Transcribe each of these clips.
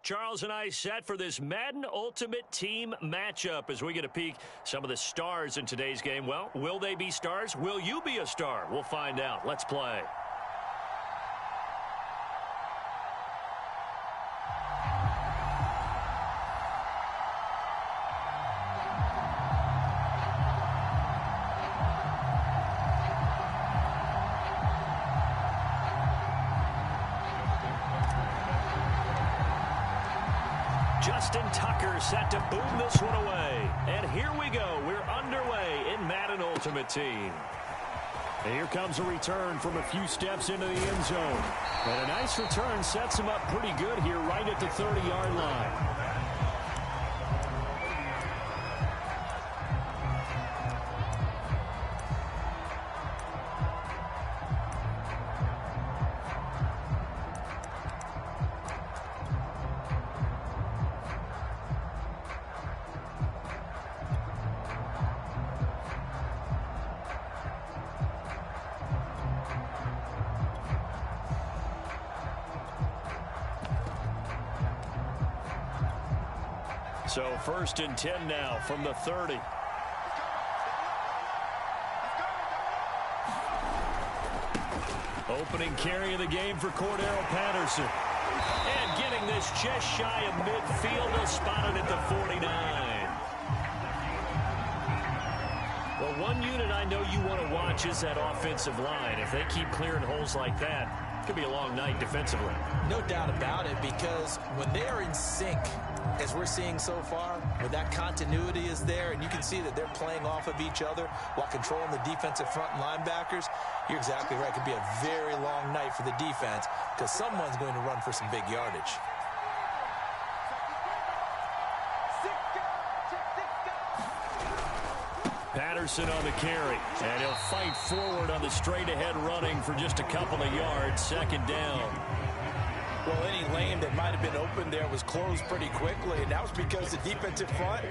Charles and I set for this Madden Ultimate Team matchup as we get a peek some of the stars in today's game. Well, will they be stars? Will you be a star? We'll find out. Let's play. Justin Tucker set to boom this one away. And here we go. We're underway in Madden Ultimate Team. And here comes a return from a few steps into the end zone. And a nice return sets him up pretty good here right at the 30-yard line. So 1st and 10 now from the 30. Opening carry of the game for Cordero Patterson. And getting this just shy of midfield. They'll spot it at the 49. Well, one unit I know you want to watch is that offensive line. If they keep clearing holes like that, it could be a long night defensively. No doubt about it, because when they are in sync, as we're seeing so far, where that continuity is there, and you can see that they're playing off of each other while controlling the defensive front and linebackers, you're exactly right. It could be a very long night for the defense because someone's going to run for some big yardage. Patterson on the carry, and he'll fight forward on the straight-ahead running for just a couple of yards. 2nd down. Well, any lane that might have been open there was closed pretty quickly, and that was because the defensive front,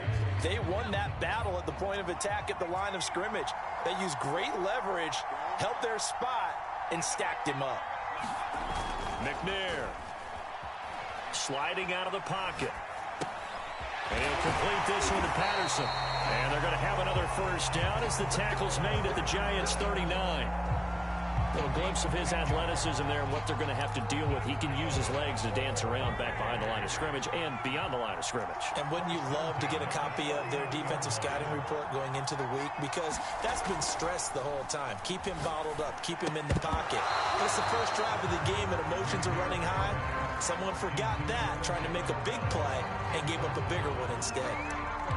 they won that battle at the point of attack at the line of scrimmage. They used great leverage, held their spot, and stacked him up. McNair sliding out of the pocket. And he'll complete this one to Patterson. And they're going to have another 1st down as the tackle's made at the Giants' 39. Little glimpse of his athleticism there and what they're going to have to deal with. He can use his legs to dance around back behind the line of scrimmage and beyond the line of scrimmage. And wouldn't you love to get a copy of their defensive scouting report going into the week? Because that's been stressed the whole time. Keep him bottled up. Keep him in the pocket. It's the first drive of the game and emotions are running high. Someone forgot that, trying to make a big play and gave up a bigger one instead.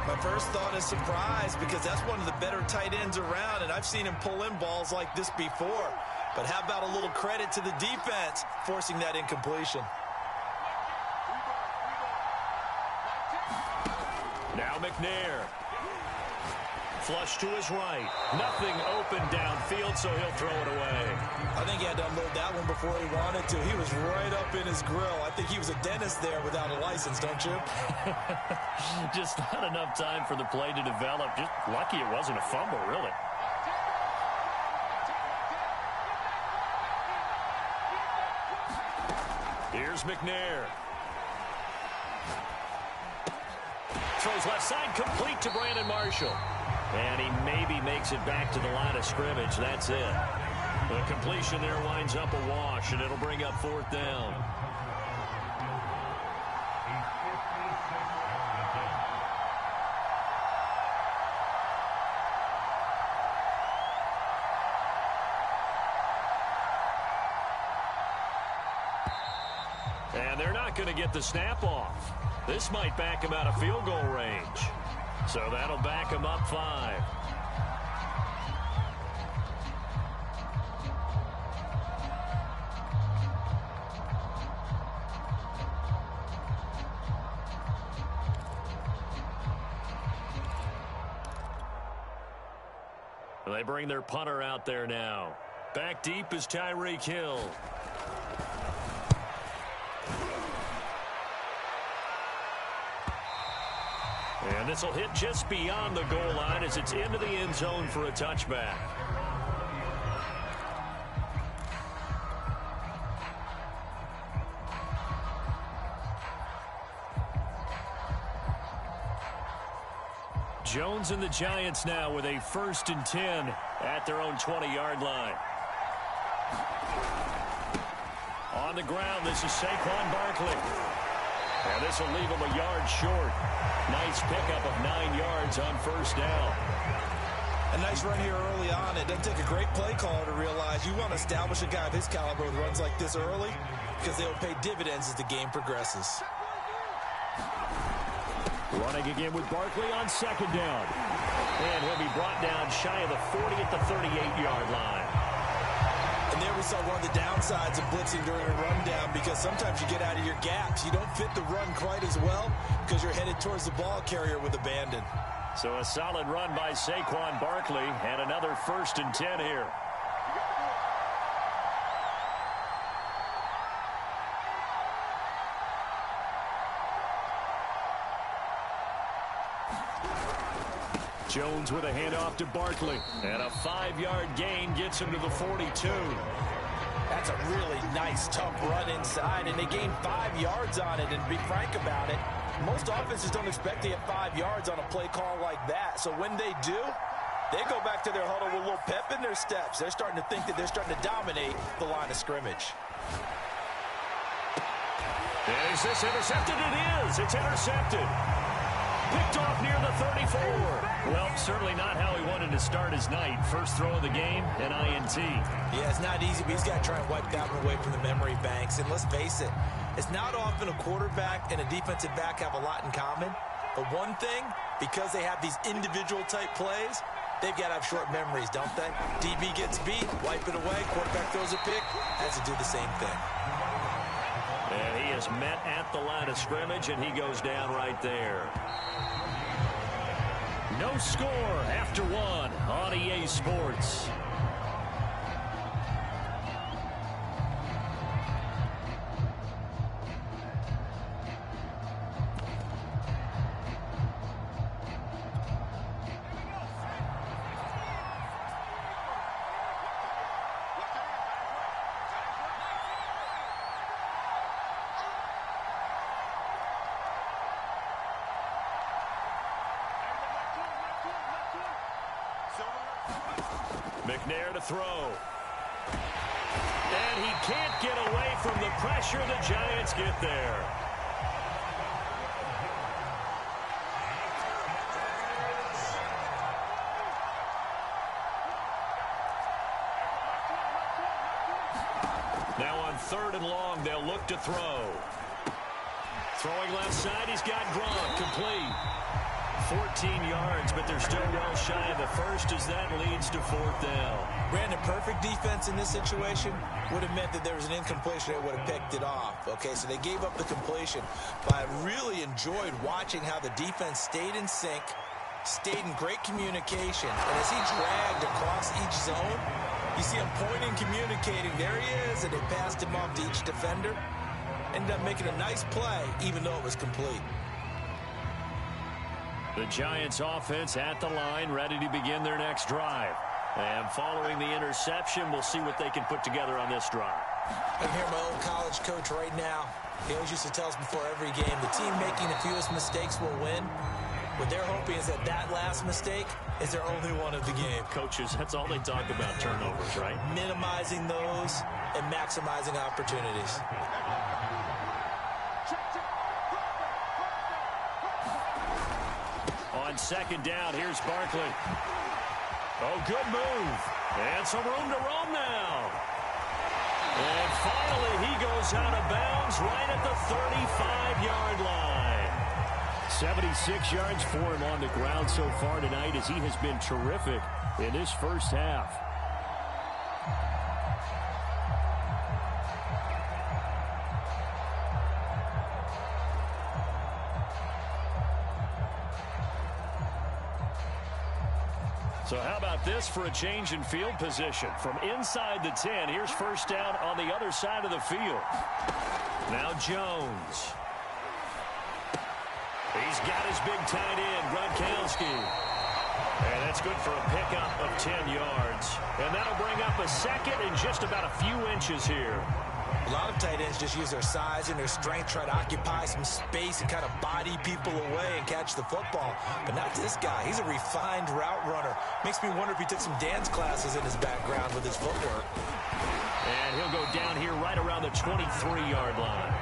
My first thought is surprise, because that's one of the better tight ends around, and I've seen him pull in balls like this before. But how about a little credit to the defense forcing that incompletion? Now McNair. Flush to his right. Nothing open downfield, so he'll throw it away. I think he had to unload that one before he wanted to. He was right up in his grill. I think he was a dentist there without a license, don't you? Just not enough time for the play to develop. Just lucky it wasn't a fumble, really. Here's McNair. Throws left side, complete to Brandon Marshall. And he maybe makes it back to the line of scrimmage. That's it. The completion there winds up a wash, and it'll bring up 4th down. And they're not going to get the snap off. This might back him out of field goal range. So that'll back him up 5. They bring their punter out there now. Back deep is Tyreek Hill. And this will hit just beyond the goal line as it's into the end zone for a touchback. Jones and the Giants now with a 1st and 10 at their own 20-yard line. On the ground, this is Saquon Barkley. And this will leave him a yard short. Nice pickup of 9 yards on 1st down. A nice run here early on. It doesn't take a great play caller to realize you want to establish a guy of his caliber with runs like this early because they will pay dividends as the game progresses. Running again with Barkley on 2nd down. And he'll be brought down shy of the 40 at the 38-yard line. And there we saw one of the downsides of blitzing during a rundown because sometimes you get out of your gaps. You don't fit the run quite as well because you're headed towards the ball carrier with abandon. So a solid run by Saquon Barkley and another 1st and 10 here. Jones with a handoff to Barkley. And a 5-yard gain gets him to the 42. That's a really nice, tough run inside, and they gained 5 yards on it. And to be frank about it, most offenses don't expect to get 5 yards on a play call like that. So when they do, they go back to their huddle with a little pep in their steps. They're starting to think that they're starting to dominate the line of scrimmage. Is this intercepted? It is. It's intercepted. Picked off near the 34. Well, certainly not how he wanted to start his night. First throw of the game, an INT. Yeah, it's not easy, but he's got to try and wipe that one away from the memory banks. And let's face it, it's not often a quarterback and a defensive back have a lot in common. But one thing, because they have these individual type plays, they've got to have short memories, don't they? DB gets beat, wipe it away, quarterback throws a pick, has to do the same thing. And he is met at the line of scrimmage, and he goes down right there. No score after 1 on EA Sports. McNair to throw. And he can't get away from the pressure. The Giants get there. Now on 3rd and long, they'll look to throw. Throwing left side, he's got Gronk, complete. 14 yards, but they're still well shy of the first as that leads to 4th down. Brandon, perfect defense in this situation would have meant that there was an incompletion that would have picked it off. Okay, so they gave up the completion, but I really enjoyed watching how the defense stayed in sync, stayed in great communication, and as he dragged across each zone, you see him pointing, communicating. There he is, and they passed him off to each defender. Ended up making a nice play, even though it was complete. The Giants offense at the line, ready to begin their next drive. And following the interception, we'll see what they can put together on this drive. I can hear my old college coach right now. He always used to tell us before every game, the team making the fewest mistakes will win. What they're hoping is that that last mistake is their only one of the game. Coaches, that's all they talk about, turnovers, right? Minimizing those and maximizing opportunities. On 2nd down, here's Barkley. Oh, good move. And some room to roam now. And finally, he goes out of bounds right at the 35-yard line. 76 yards for him on the ground so far tonight as he has been terrific in this first half. So how about this for a change in field position? From inside the 10, here's 1st down on the other side of the field. Now Jones. He's got his big tight end, Gronkowski. And that's good for a pickup of 10 yards. And that'll bring up a 2nd and just about a few inches here. A lot of tight ends just use their size and their strength, try to occupy some space and kind of body people away and catch the football. But not this guy. He's a refined route runner. Makes me wonder if he took some dance classes in his background with his footwork. And he'll go down here right around the 23-yard line.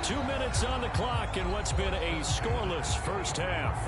2 minutes on the clock in what's been a scoreless first half.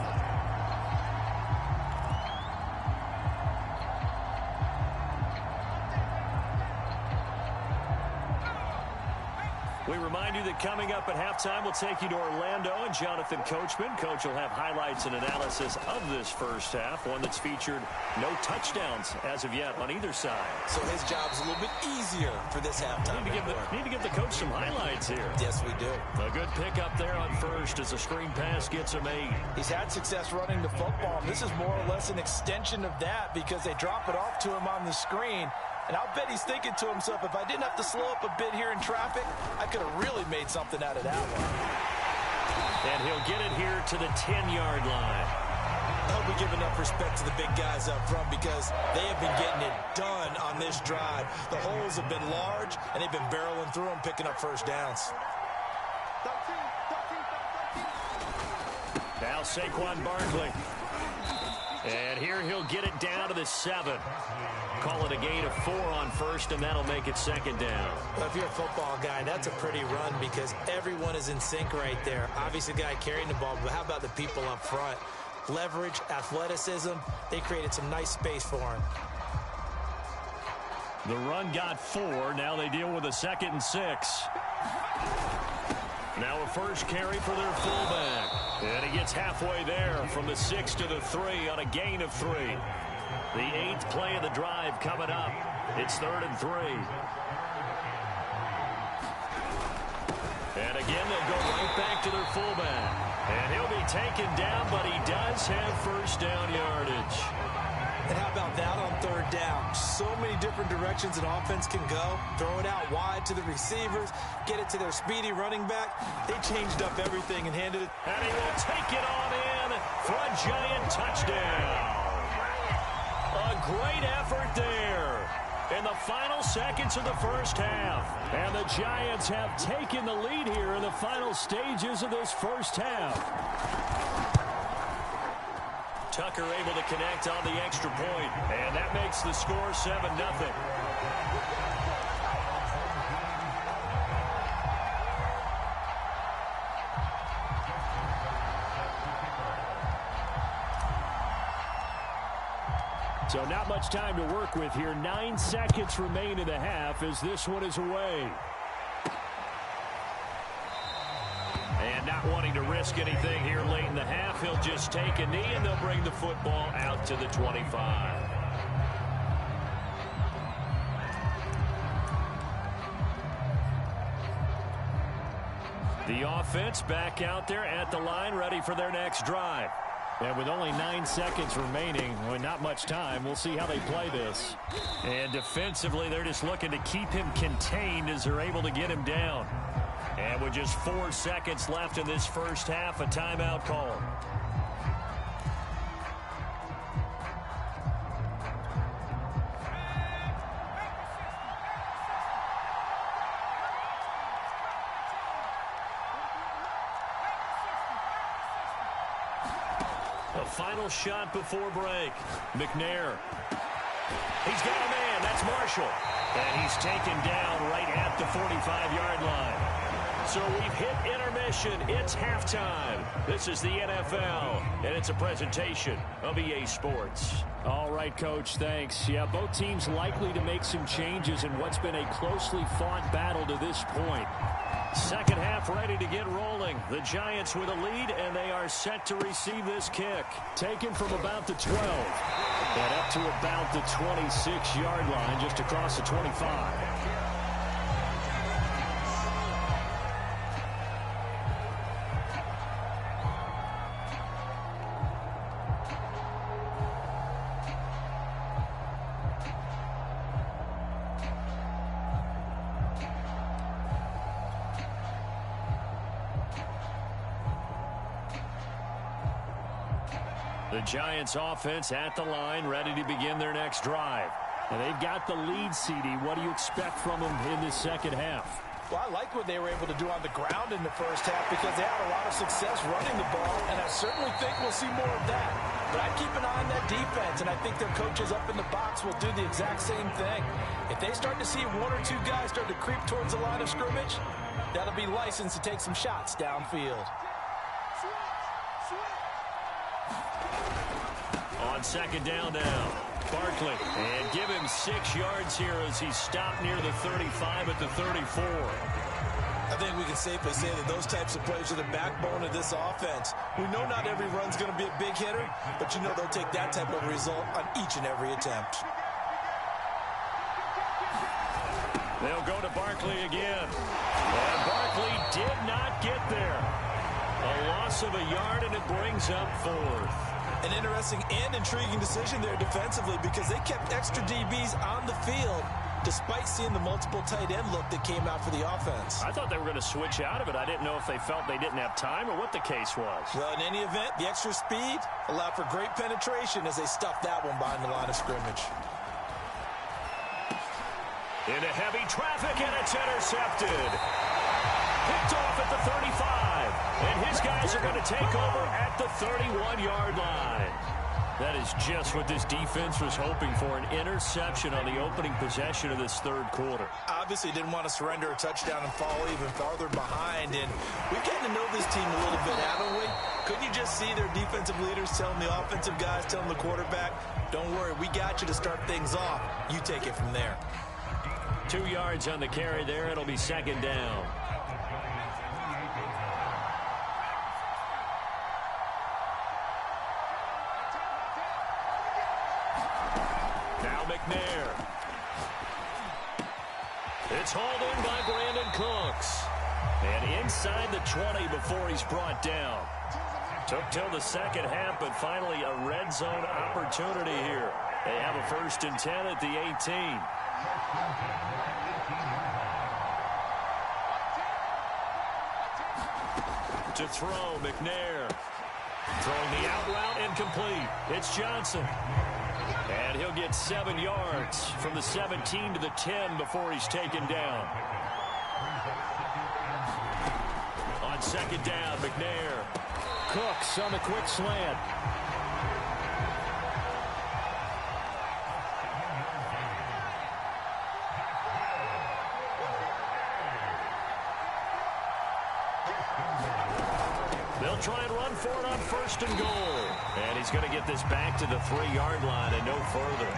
We remind you that coming up at halftime, we'll take you to Orlando and Jonathan Coachman. Coach will have highlights and analysis of this first half, one that's featured no touchdowns as of yet on either side. So his job's a little bit easier for this halftime. Need to give the coach some highlights here. Yes, we do. A good pickup there on first as a screen pass gets him 8. He's had success running the football, and this is more or less an extension of that because they drop it off to him on the screen. And I'll bet he's thinking to himself, if I didn't have to slow up a bit here in traffic, I could have really made something out of that one. And he'll get it here to the 10-yard line. I hope we give enough respect to the big guys up front because they have been getting it done on this drive. The holes have been large, and they've been barreling through them, picking up first downs. Now Saquon Barkley. And here he'll get it down to the 7. Call it a gain of 4 on first, and that'll make it second down. Well, if you're a football guy, that's a pretty run because everyone is in sync right there. Obviously, the guy carrying the ball, but how about the people up front? Leverage, athleticism, they created some nice space for him. The run got 4. Now they deal with a 2nd and 6. Now a first carry for their fullback. And he gets halfway there from the 6 to the 3 on a gain of 3. The 8th play of the drive coming up. It's 3rd and 3. And again, they'll go right back to their fullback. And he'll be taken down, but he does have first down yardage. And how about that on 3rd down? So many different directions an offense can go. Throw it out wide to the receivers. Get it to their speedy running back. They changed up everything and handed it. And he will take it on in for a giant touchdown. A great effort there in the final seconds of the first half. And the Giants have taken the lead here in the final stages of this first half. Tucker able to connect on the extra point, and that makes the score 7-0. So not much time to work with here. 9 seconds remain in the half as this one is away. And not wanting to risk anything here late in the half, he'll just take a knee and they'll bring the football out to the 25. The offense back out there at the line, ready for their next drive. And with only 9 seconds remaining, well, not much time, we'll see how they play this. And defensively, they're just looking to keep him contained as they're able to get him down. And with just 4 seconds left in this first half, a timeout call. A final shot before break. McNair. He's got a man. That's Marshall. And he's taken down right at the 45-yard line. So we've hit intermission. It's halftime. This is the NFL, and it's a presentation of EA Sports. All right, Coach, thanks. Yeah, both teams likely to make some changes in what's been a closely fought battle to this point. Second half ready to get rolling. The Giants with a lead, and they are set to receive this kick. Taken from about the 12 and up to about the 26-yard line, just across the 25. The Giants offense at the line, ready to begin their next drive. And they've got the lead, CD. What do you expect from them in this second half? Well, I like what they were able to do on the ground in the first half because they had a lot of success running the ball, and I certainly think we'll see more of that. But I keep an eye on that defense, and I think their coaches up in the box will do the exact same thing. If they start to see one or two guys start to creep towards the line of scrimmage, that'll be licensed to take some shots downfield. On second down now, Barkley. And give him 6 yards here as he stopped near the 35 at the 34. I think we can safely say that those types of plays are the backbone of this offense. We know not every run's going to be a big hitter, but you know they'll take that type of result on each and every attempt. They'll go to Barkley again. And Barkley did not get there. A loss of a yard, and it brings up 4th. An interesting and intriguing decision there defensively because they kept extra DBs on the field despite seeing the multiple tight end look that came out for the offense. I thought they were going to switch out of it. I didn't know if they felt they didn't have time or what the case was. Well, in any event, the extra speed allowed for great penetration as they stuffed that one behind the line of scrimmage. Into heavy traffic, and it's intercepted. Picked off at the 35. And his guys are going to take over at the 31-yard line. That is just what this defense was hoping for, an interception on the opening possession of this third quarter. Obviously didn't want to surrender a touchdown and fall even farther behind. And we've gotten to know this team a little bit, haven't we? Couldn't you just see their defensive leaders telling the offensive guys, telling the quarterback, don't worry, we got you to start things off. You take it from there. 2 yards on the carry there. It'll be second down. McNair. It's hauled in by Brandon Cooks. And inside the 20 before he's brought down. Took till the second half, but finally a red zone opportunity here. They have a 1st and 10 at the 18. To throw, McNair. Throwing the out route incomplete. It's Johnson. And he'll get 7 yards from the 17 to the 10 before he's taken down. On second down, McNair. Cooks on the quick slant. They'll try and run for it on 1st and goal. And he's going to get this back to the 3-yard line and no further.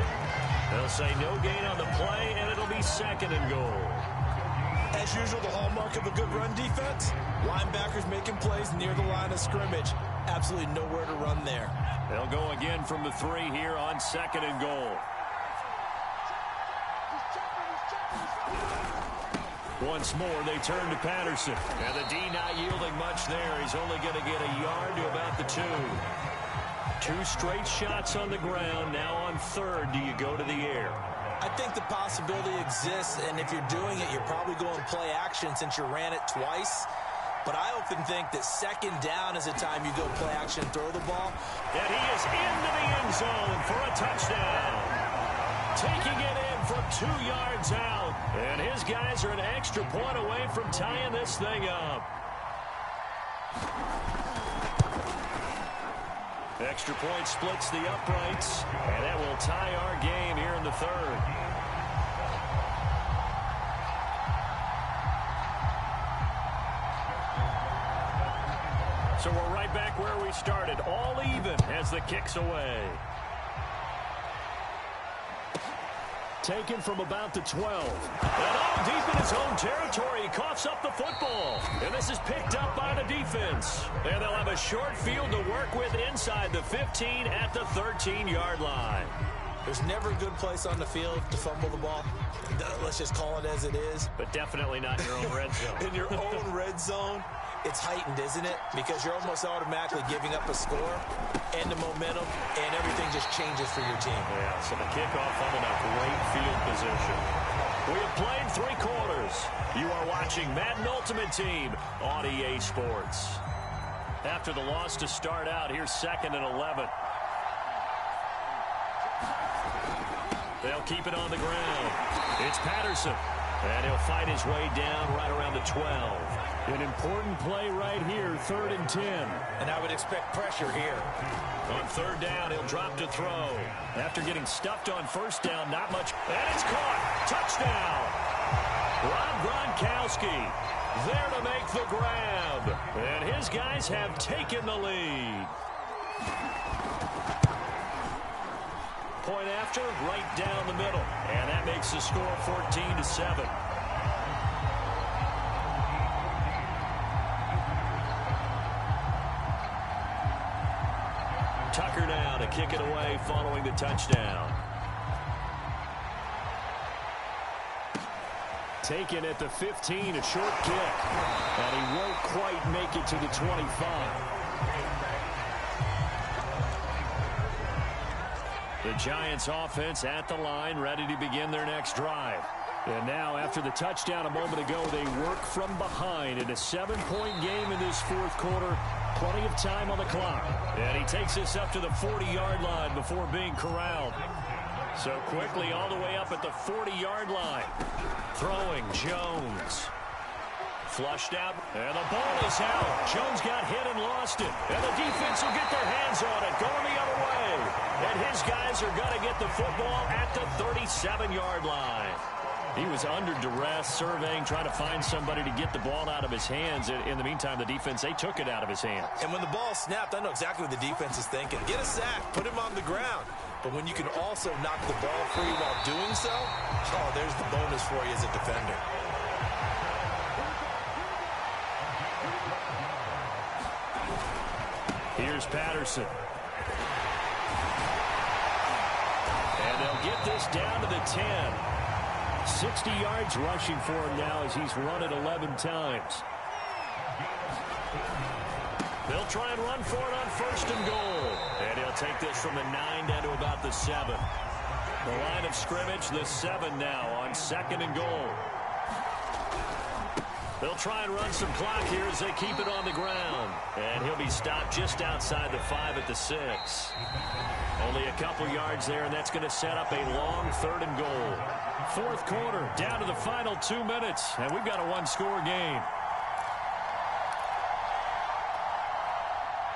They'll say no gain on the play, and it'll be 2nd and goal. As usual, the hallmark of a good run defense, linebackers making plays near the line of scrimmage. Absolutely nowhere to run there. They'll go again from the 3 here on 2nd and goal. Once more, they turn to Patterson. And the D not yielding much there. He's only going to get a yard to about the 2. 2 straight shots on the ground. Now on 3rd, do you go to the air? I think the possibility exists, and if you're doing it, you're probably going play action since you ran it twice. But I often think that 2nd down is the time you go play action and throw the ball. And he is into the end zone for a touchdown. Taking it in from 2 yards out. And his guys are an extra point away from tying this thing up. Extra point splits the uprights. And that will tie our game here in the 3rd. So we're right back where we started. All even as the kick's away. Taken from about the 12. And all deep in his own territory, he coughs up the football. And this is picked up by the defense. And they'll have a short field to work with inside the 15 at the 13-yard line. There's never a good place on the field to fumble the ball. Let's just call it as it is. But definitely not in your own red zone. In your own red zone, it's heightened, isn't it? Because you're almost automatically giving up a score and the momentum, and everything just changes for your team. Yeah, so the kickoff from a great field position. We have played 3 quarters. You are watching Madden Ultimate Team on EA Sports. After the loss to start out, here's 2nd and 11. They'll keep it on the ground. It's Patterson. And he'll fight his way down right around the 12. An important play right here, 3rd and 10. And I would expect pressure here. On 3rd down, he'll drop to throw. After getting stuffed on 1st down, not much. And it's caught. Touchdown. Rob Gronkowski there to make the grab. And his guys have taken the lead. Point after, right down the middle. And that makes the score 14-7. Tucker now to kick it away following the touchdown. Taken at the 15, a short kick. And he won't quite make it to the 25. The Giants offense at the line, ready to begin their next drive. And now, after the touchdown a moment ago, they work from behind in a 7-point game in this 4th quarter. Plenty of time on the clock. And he takes this up to the 40-yard line before being corralled. So quickly all the way up at the 40-yard line. Throwing Jones. Flushed out, and the ball is out. Jones got hit and lost it. And the defense will get their hands on it, going the other way. And his guys are going to get the football at the 37-yard line. He was under duress, surveying, trying to find somebody to get the ball out of his hands. In the meantime, the defense, they took it out of his hands. And when the ball snapped, I know exactly what the defense is thinking. Get a sack, put him on the ground. But when you can also knock the ball free while doing so, oh, there's the bonus for you as a defender. Here's Patterson. And they'll get this down to the 10. 60 yards rushing for him now as he's run it 11 times. They'll try and run for it on 1st and goal. And he'll take this from the 9 down to about the 7. The line of scrimmage, the 7 now on 2nd and goal. They'll try and run some clock here as they keep it on the ground. And he'll be stopped just outside the 5 at the 6. Only a couple yards there, and that's going to set up a long 3rd and goal. 4th quarter, down to the final 2 minutes, and we've got a 1-score game.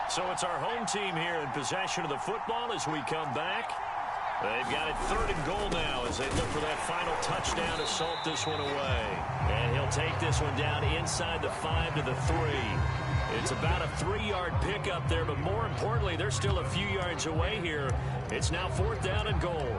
So it's our home team here in possession of the football as we come back. They've got it 3rd and goal now as they look for that final touchdown to salt this one away. And he'll take this one down inside the 5 to the 3. It's about a 3-yard pickup there, but more importantly, they're still a few yards away here. It's now 4th down and goal.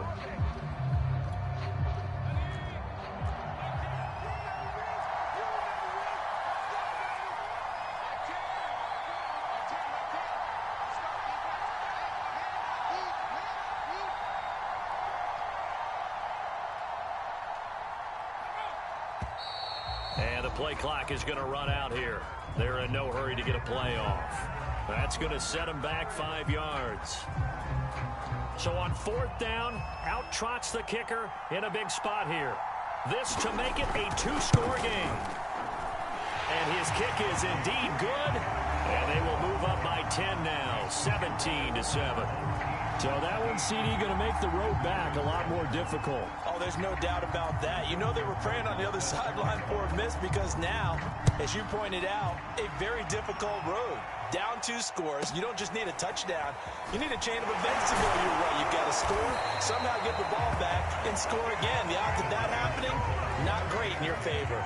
And the play clock is going to run out here. They're in no hurry to get a play off. That's going to set them back 5 yards. So on 4th down, out trots the kicker in a big spot here. This to make it a 2-score game. And his kick is indeed good. And they will move up by 10 now, 17-7. So that one, CD, going to make the road back a lot more difficult. Oh, there's no doubt about that. You know they were praying on the other sideline for a miss because now, as you pointed out, a very difficult road. Down 2 scores. You don't just need a touchdown. You need a chain of events to go your way. You've got to score, somehow get the ball back, and score again. The odds of that happening, not great in your favor.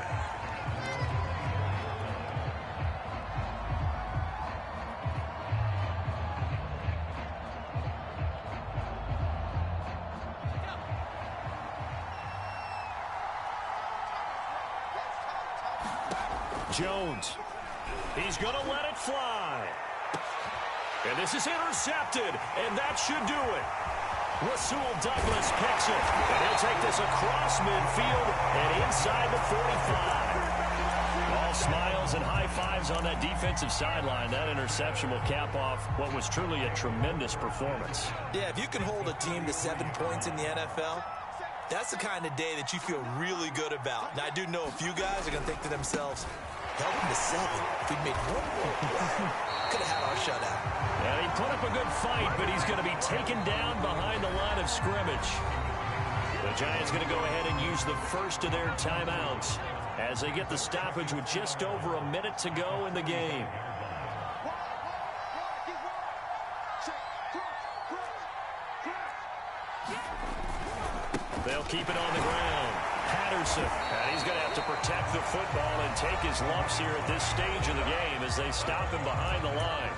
Jones. He's going to let it fly. And this is intercepted, and that should do it. Rasul Douglas picks it, and he'll take this across midfield and inside the 45. All smiles and high fives on that defensive sideline. That interception will cap off what was truly a tremendous performance. Yeah, if you can hold a team to 7 points in the NFL, that's the kind of day that you feel really good about. Now, I do know a few guys are going to think to themselves, held him to 7. If we'd made 1 more play, could have had our shutout. Yeah, he put up a good fight, but he's going to be taken down behind the line of scrimmage. The Giants going to go ahead and use the first of their timeouts as they get the stoppage with just over a minute to go in the game. They'll keep it on the ground. Patterson, and he's going to have to protect the football and take his lumps here at this stage of the game as they stop him behind the line.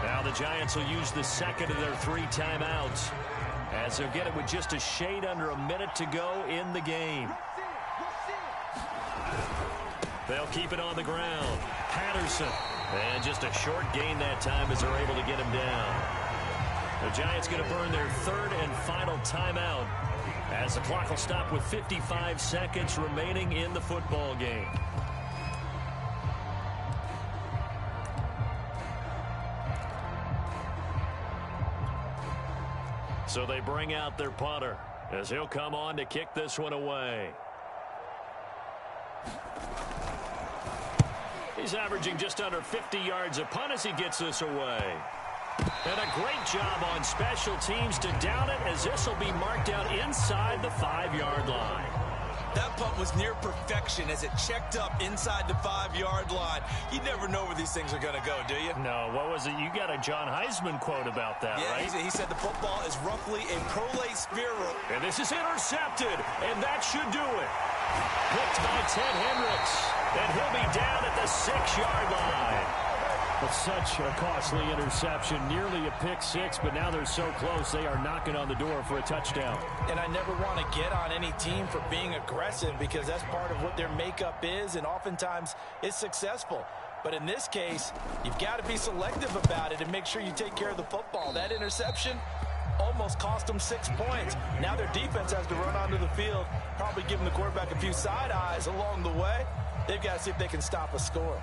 Now the Giants will use the second of their 3 timeouts as they'll get it with just a shade under a minute to go in the game. They'll keep it on the ground. Patterson, and just a short gain that time as they're able to get him down. The Giants going to burn their 3rd and final timeout as the clock will stop with 55 seconds remaining in the football game. So they bring out their punter as he'll come on to kick this one away. He's averaging just under 50 yards a punt as he gets this away. And a great job on special teams to down it as this will be marked out inside the 5-yard line. That punt was near perfection as it checked up inside the 5-yard line. You never know where these things are going to go, do you? No, what was it? You got a John Heisman quote about that, yeah, right? He said the football is roughly a prolate spiral. And this is intercepted, and that should do it. Picked by Ted Hendricks, and he'll be down at the 6-yard line. But such a costly interception, nearly a pick six, but now they're so close they are knocking on the door for a touchdown. And I never want to get on any team for being aggressive because that's part of what their makeup is, and oftentimes it's successful. But in this case, you've got to be selective about it and make sure you take care of the football. That interception almost cost them 6 points. Now their defense has to run onto the field, probably giving the quarterback a few side eyes along the way. They've got to see if they can stop a score.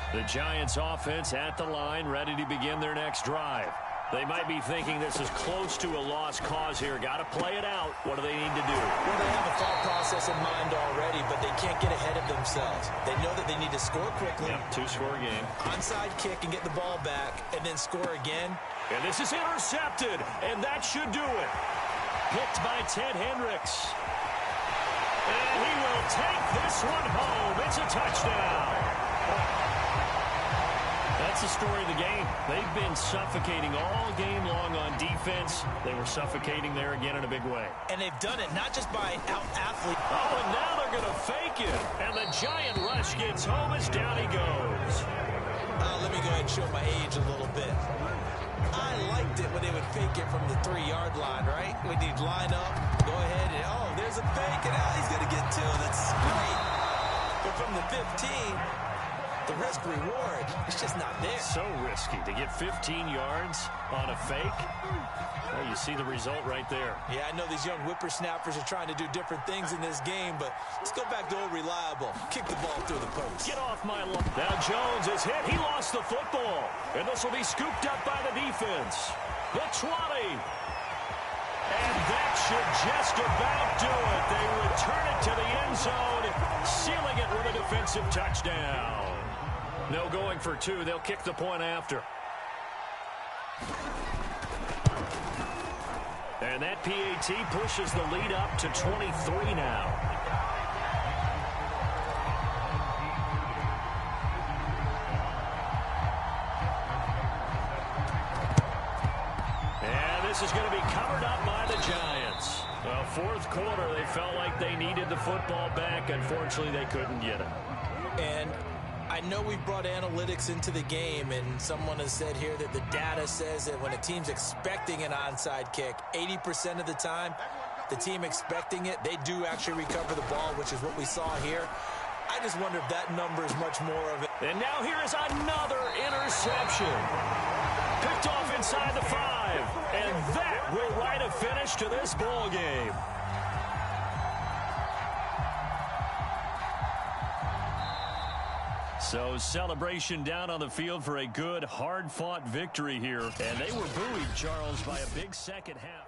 The Giants offense at the line, ready to begin their next drive. They might be thinking this is close to a lost cause here. Got to play it out. What do they need to do? Well, they have a thought process in mind already, but they can't get ahead of themselves. They know that they need to score quickly. Yep, 2-score game. Onside kick and get the ball back, and then score again. And this is intercepted, and that should do it. Picked by Ted Hendricks. And he will take this one home. It's a touchdown. That's the story of the game. They've been suffocating all game long on defense. They were suffocating there again in a big way. And they've done it not just by out-athlete. Oh, and now they're going to fake it. And the Giant rush gets home as down he goes. Let me go ahead and show my age a little bit. I liked it when they would fake it from the 3-yard line, right? When you'd line up, go ahead, and oh, there's a fake, and now he's going to get 2. That's great. But from the 15... the risk-reward, it's just not there. So risky to get 15 yards on a fake. Well, you see the result right there. Yeah, I know these young whippersnappers are trying to do different things in this game, but let's go back to old reliable. Kick the ball through the post. Get off my line. Now Jones is hit. He lost the football. And this will be scooped up by the defense. The 20. And that should just about do it. They return it to the end zone, sealing it with a defensive touchdown. No going for 2. They'll kick the point after. And that PAT pushes the lead up to 23 now. And this is going to be covered up by the Giants. Well, fourth quarter, they felt like they needed the football back. Unfortunately, they couldn't get it. And I know we brought analytics into the game, and someone has said here that the data says that when a team's expecting an onside kick, 80% of the time, the team expecting it, they do actually recover the ball, which is what we saw here. I just wonder if that number is much more of it. And now here is another interception. Picked off inside the 5, and that will write a finish to this ball game. So celebration down on the field for a good, hard-fought victory here. And they were buoyed, Charles, by a big second half.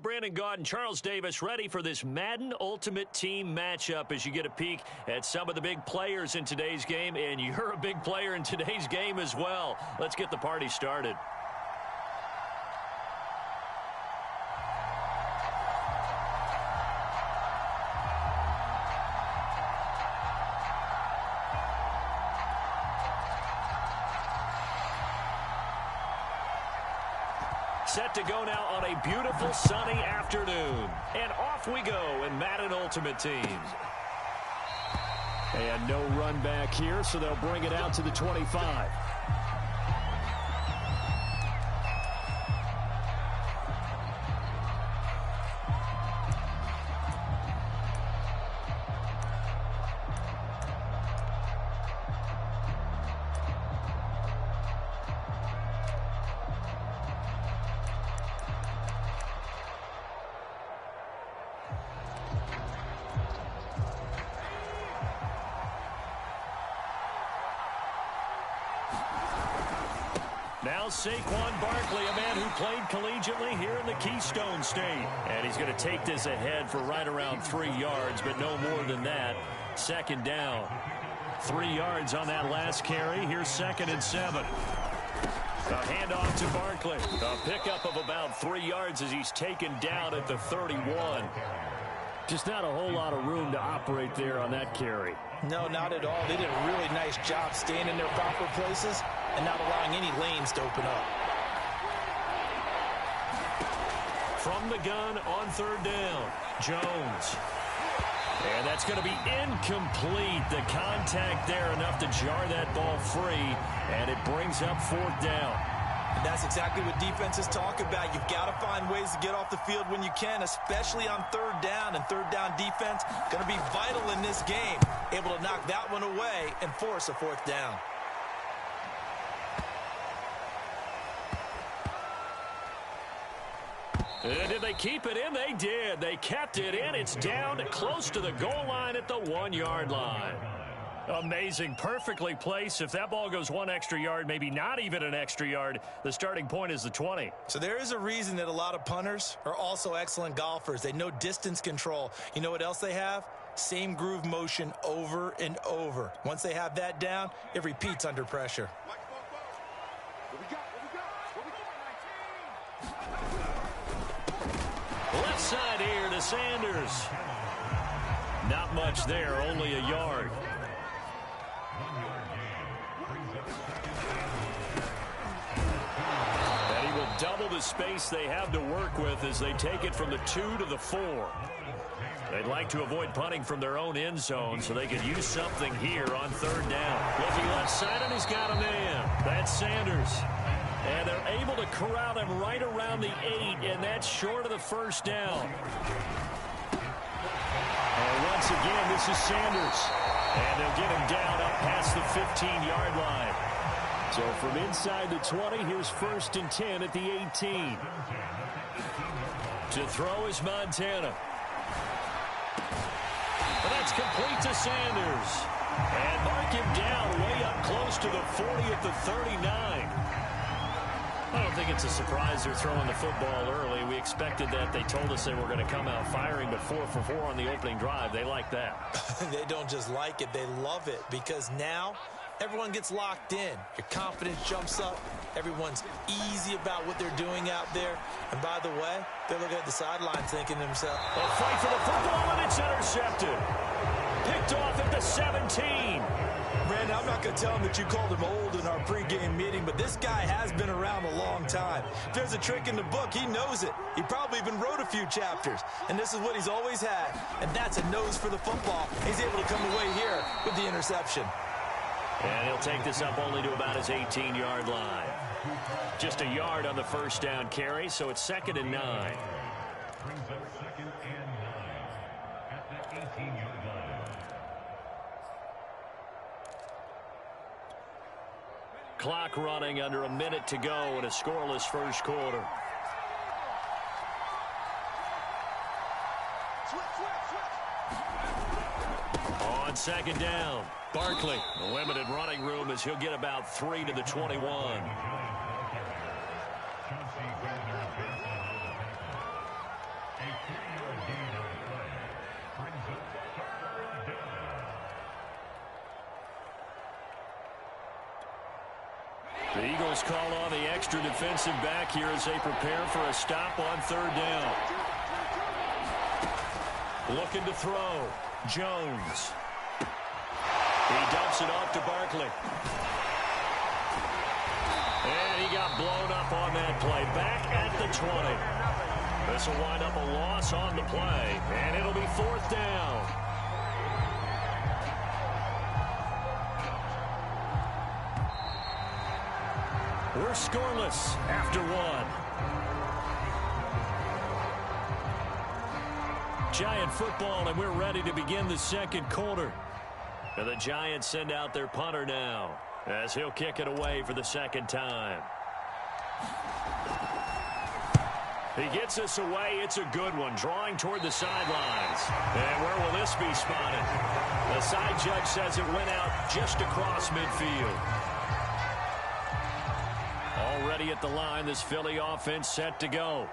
Brandon Gaudin, Charles Davis, ready for this Madden Ultimate Team matchup as you get a peek at some of the big players in today's game, and you're a big player in today's game as well. Let's get the party started. Set to go now on a beautiful sunny afternoon. And off we go in Madden Ultimate Team. And no run back here, so they'll bring it out to the 25. Now Saquon Barkley, a man who played collegiately here in the Keystone State. And he's going to take this ahead for right around 3 yards, but no more than that. Second down. 3 yards on that last carry. Here's 2nd and 7. A handoff to Barkley. A pickup of about 3 yards as he's taken down at the 31. Just not a whole lot of room to operate there on that carry. No, not at all. They did a really nice job staying in their proper places and not allowing any lanes to open up. From the gun on 3rd down, Jones. And that's going to be incomplete. The contact there enough to jar that ball free, and it brings up 4th down. And that's exactly what defenses talk about. You've got to find ways to get off the field when you can, especially on 3rd down. And 3rd down defense going to be vital in this game. Able to knock that one away and force a 4th down. Did they keep it in? They did. They kept it in. It's down close to the goal line at the 1-yard line. Amazing. Perfectly placed. If that ball goes 1 extra yard, maybe not even an extra yard, the starting point is the 20. So there is a reason that a lot of punters are also excellent golfers. They know distance control. You know what else they have? Same groove motion over and over. Once they have that down, it repeats under pressure. Left side here to Sanders. Not much there, only a yard. And he will double the space they have to work with as they take it from the 2 to the 4. They'd like to avoid punting from their own end zone so they could use something here on 3rd down. Looking left side, and he's got a man. That's Sanders. And they're able to corral him right around the 8, and that's short of the 1st down. And once again, this is Sanders. And they'll get him down up past the 15-yard line. So from inside the 20, here's 1st and 10 at the 18. To throw is Montana. And that's complete to Sanders. And mark him down way up close to the 40 at the 39. I don't think it's a surprise they're throwing the football early. We expected that. They told us they were going to come out firing, but 4 for 4 on the opening drive. They like that. They don't just like it, they love it, because now everyone gets locked in. Your confidence jumps up. Everyone's easy about what they're doing out there. And by the way, they're looking at the sideline thinking to themselves, a fight for the football, and it's intercepted. Picked off at the 17. Brandon, I'm not going to tell him that you called him old in our pregame meeting, but this guy has been around a long time. If there's a trick in the book, he knows it. He probably even wrote a few chapters, and this is what he's always had, and that's a nose for the football. He's able to come away here with the interception. And he'll take this up only to about his 18-yard line. Just a yard on the 1st down carry, so it's 2nd and 9. Brings up 2nd and 9 at the 18-yard line. Clock running under a minute to go in a scoreless 1st quarter. On 2nd down, Barkley. Limited running room as he'll get about 3 to the 21. The Eagles call on the extra defensive back here as they prepare for a stop on third down. Looking to throw. Jones. He dumps it off to Barkley. And he got blown up on that play. Back at the 20. This will wind up a loss on the play. And it'll be fourth down. We're scoreless after one. Giant football, and we're ready to begin the second quarter. And the Giants send out their punter now as he'll kick it away for the second time. He gets us away. It's a good one, drawing toward the sidelines. And where will this be spotted? The side judge says it went out just across midfield. Already at the line, this Philly offense set to go.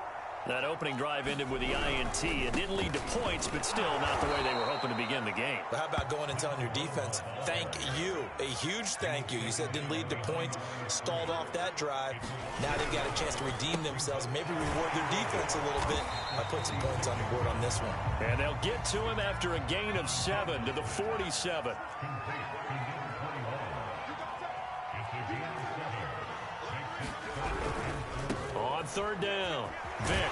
That opening drive ended with the INT. It didn't lead to points, but still not the way they were hoping to begin the game. But how about going and telling your defense, thank you, a huge thank you. You said it didn't lead to points, stalled off that drive. Now they've got a chance to redeem themselves, maybe reward their defense a little bit by putting some points on the board on this one. And they'll get to him after a gain of 7 to the 47. On third down, Vic.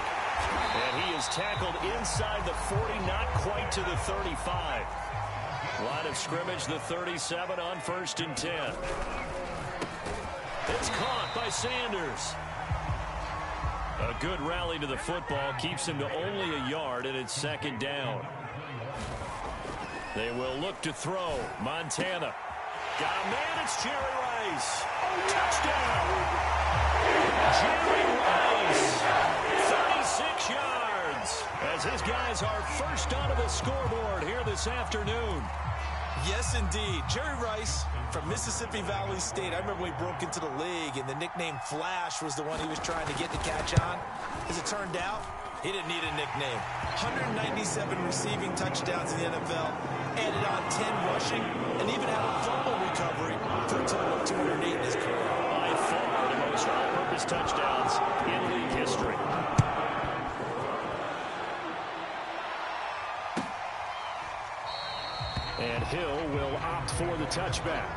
And he is tackled inside the 40, not quite to the 35. Line of scrimmage, the 37 on 1st and 10. It's caught by Sanders. A good rally to the football keeps him to only a yard, and it's second down. They will look to throw. Montana. Got a man, it's Jerry Rice. Touchdown. Jerry Rice, 36 yards, as his guys are first onto the scoreboard here this afternoon. Yes, indeed. Jerry Rice from Mississippi Valley State. I remember when he broke into the league, and the nickname Flash was the one he was trying to get to catch on. As it turned out, he didn't need a nickname. 197 receiving touchdowns in the NFL, added on 10 rushing, and even had a fumble recovery for a total of 208 in his career. By far the most all-purpose touchdowns in league history. And Hill will opt for the touchback.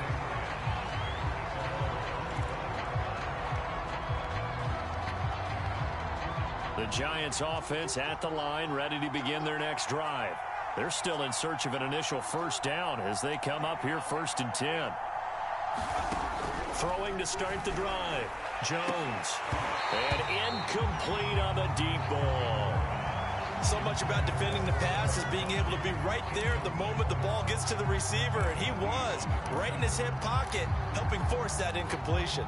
The Giants offense at the line, ready to begin their next drive. They're still in search of an initial first down as they come up here 1st and 10. Throwing to start the drive. Jones. And incomplete on the deep ball. So much about defending the pass is being able to be right there at the moment the ball gets to the receiver, and he was right in his hip pocket, helping force that incompletion.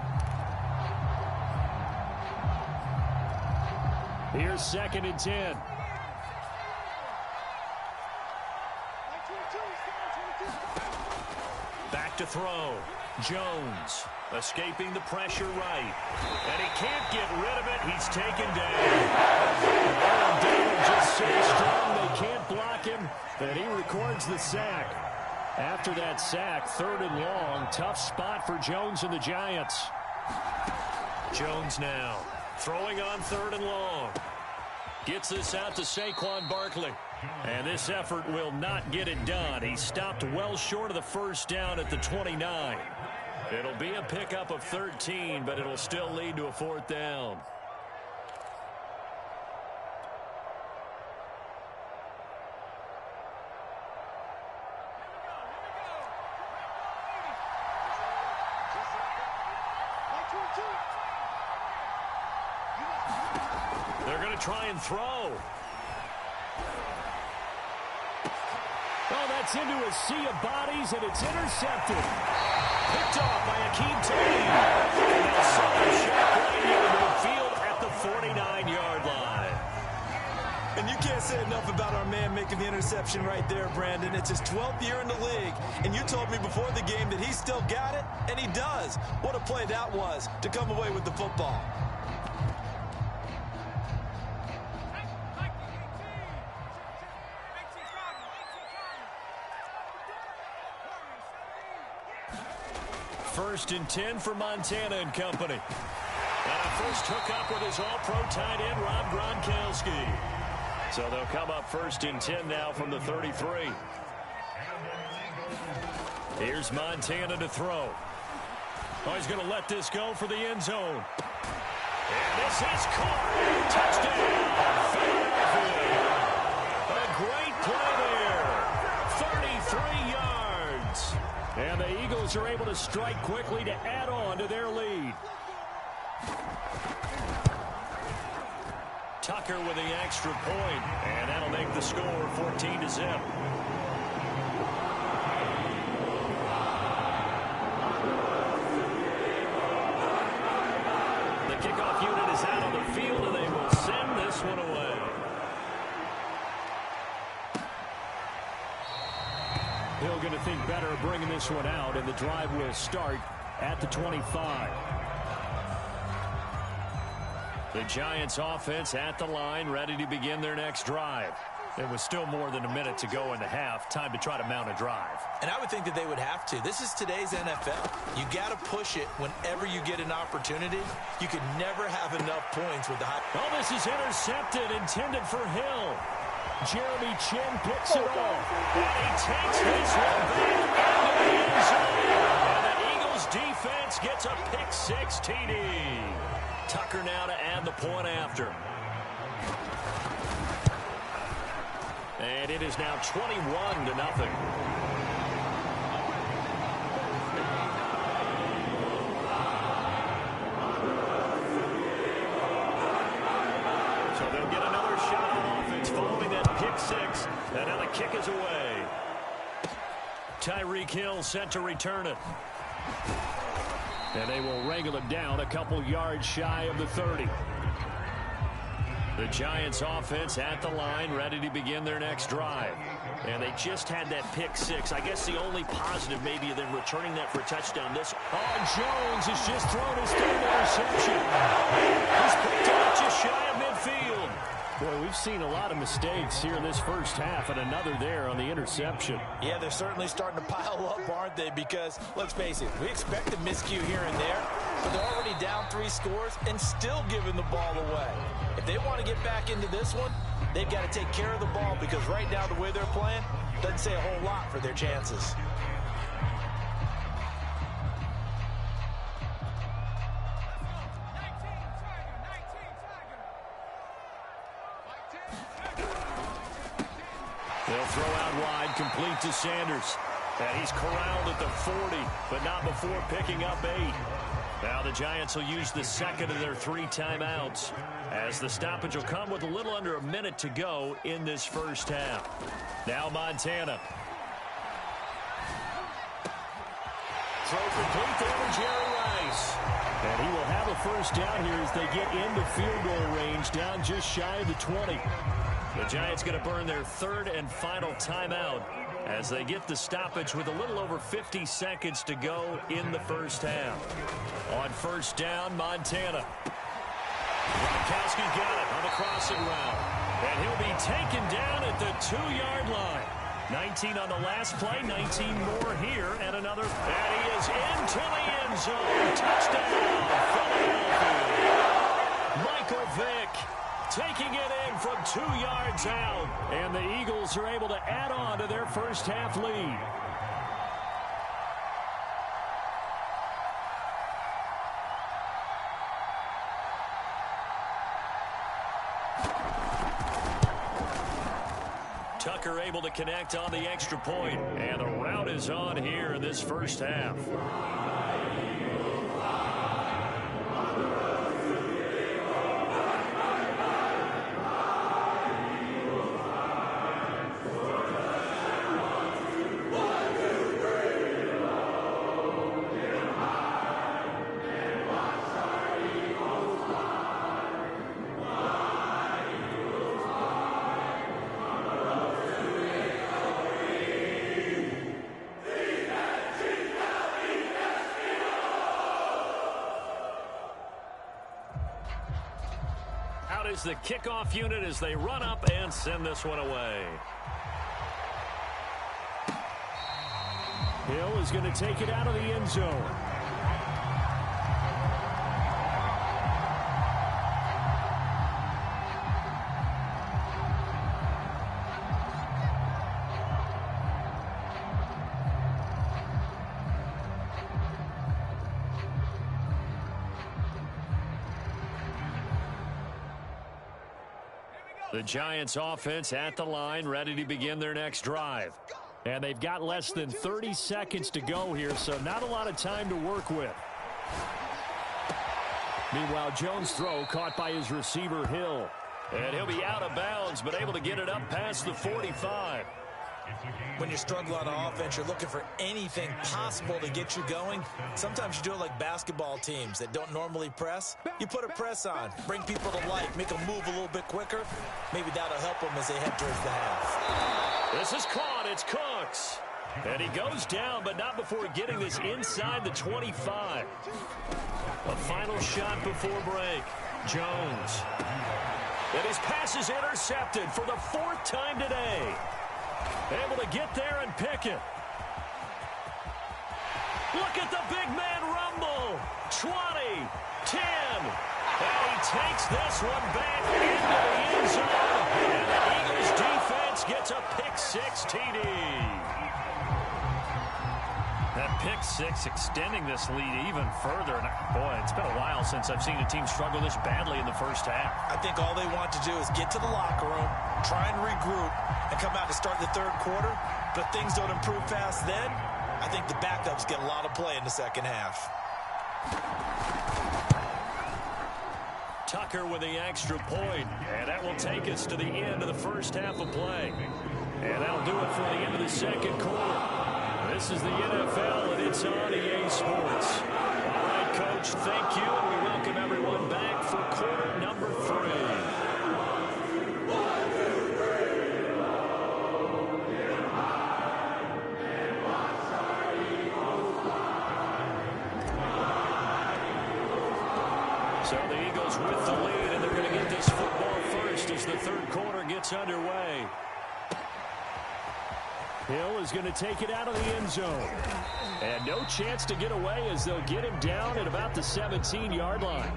Here's 2nd and 10. Back to throw. Jones escaping the pressure right. And he can't get rid of it. He's taken down. And David just so strong they can't block him. And he records the sack. After that sack, 3rd and long. Tough spot for Jones and the Giants. Jones now throwing on 3rd and long. Gets this out to Saquon Barkley. And this effort will not get it done. He stopped well short of the first down at the 29. It'll be a pickup of 13, but it'll still lead to a 4th down. They're going to try and throw. Oh, that's into a sea of bodies, and it's intercepted. Picked off by Akeem Tate. And they'll send a shot right into midfield at the 49-yard line. And you can't say enough about our man making the interception right there, Brandon. It's his 12th year in the league, and you told me before the game that he still got it, and he does. What a play that was to come away with the football. First and 10 for Montana and company. And a first hookup with his all-pro tight end, Rob Gronkowski. So they'll come up first and 10 now from the 33. Here's Montana to throw. Oh, he's going to let this go for the end zone. And this is caught. Touchdown, Philadelphia. A great play there. 33 yards. And the Eagles are able to strike quickly to add on to their lead. Tucker with the extra point, and that'll make the score 14-0. The kickoff unit is out on the field, and they will send this one away. Hill going to think better of bringing this one out, and the drive will start at the 25. The Giants offense at the line, ready to begin their next drive. It was still more than a minute to go in the half. Time to try to mount a drive. And I would think that they would have to. This is today's NFL. You got to push it whenever you get an opportunity. You can never have enough points with the high. Oh, this is intercepted, intended for Hill. Jeremy Chin picks it off. And he takes this one back into the end zone. And the Eagles defense gets a pick-6 TD. Tucker now to add the point after. And it is now 21-0. So they'll get another shot on offense following that pick-6. And now the kick is away. Tyreek Hill set to return it. And they will wrangle it down a couple yards shy of the 30. The Giants offense at the line, ready to begin their next drive. And they just had that pick-6. I guess the only positive maybe of them returning that for a touchdown. Jones has just thrown his third interception. He's picked up just shy of midfield. Boy, we've seen a lot of mistakes here in this first half, and another there on the interception. Yeah, they're certainly starting to pile up, aren't they? Because, let's face it, we expect a miscue here and there, but they're already down 3 scores and still giving the ball away. If they want to get back into this one, they've got to take care of the ball, because right now the way they're playing doesn't say a whole lot for their chances. They'll throw out wide, complete to Sanders. And he's corralled at the 40, but not before picking up 8. Now the Giants will use the second of their 3 timeouts, as the stoppage will come with a little under a minute to go in this first half. Now Montana. Throw complete there to Jerry Rice. And he will have a first down here as they get into field goal range, down just shy of the 20. The Giants going to burn their 3rd and final timeout as they get the stoppage with a little over 50 seconds to go in the first half. On first down, Montana. Gronkowski got it on the crossing route. And he'll be taken down at the 2-yard line. 19 on the last play, 19 more here, and another. And he is into the end zone. Touchdown, Philadelphia. Michael Vick taking it in from 2 yards out. And the Eagles are able to add on to their first half lead. Tucker able to connect on the extra point. And the route is on here in this first half. Is the kickoff unit as they run up and send this one away. Hill is going to take it out of the end zone. The Giants offense at the line, ready to begin their next drive. And they've got less than 30 seconds to go here, so not a lot of time to work with. Meanwhile, Jones' throw caught by his receiver, Hill. And he'll be out of bounds, but able to get it up past the 45. When you struggle on offense, you're looking for anything possible to get you going. Sometimes you do it like basketball teams that don't normally press. You put a press on, bring people to life, make them move a little bit quicker. Maybe that'll help them as they head towards the half. This is caught. It's Cooks. And he goes down, but not before getting this inside the 25. A final shot before break. Jones. And his pass is intercepted for the 4th time today. Able to get there and pick it. Look at the big man rumble. 20, 10. And he takes this one back into the end zone. And the Eagles defense gets a pick-6 TD. That pick-6 extending this lead even further. And boy, it's been a while since I've seen a team struggle this badly in the first half. I think all they want to do is get to the locker room, try and regroup, and come out to start the third quarter. But if things don't improve fast then, I think the backups get a lot of play in the second half. Tucker with the extra point, and that will take us to the end of the first half of play. And that'll do it for the end of the second quarter. This is the NFL, and it's on EA Sports. All right, Coach, thank you, and we welcome everyone back for quarter number 3. So the Eagles with the lead, and they're going to get this football first as the third quarter gets underway. Hill is going to take it out of the end zone. And no chance to get away as they'll get him down at about the 17-yard line.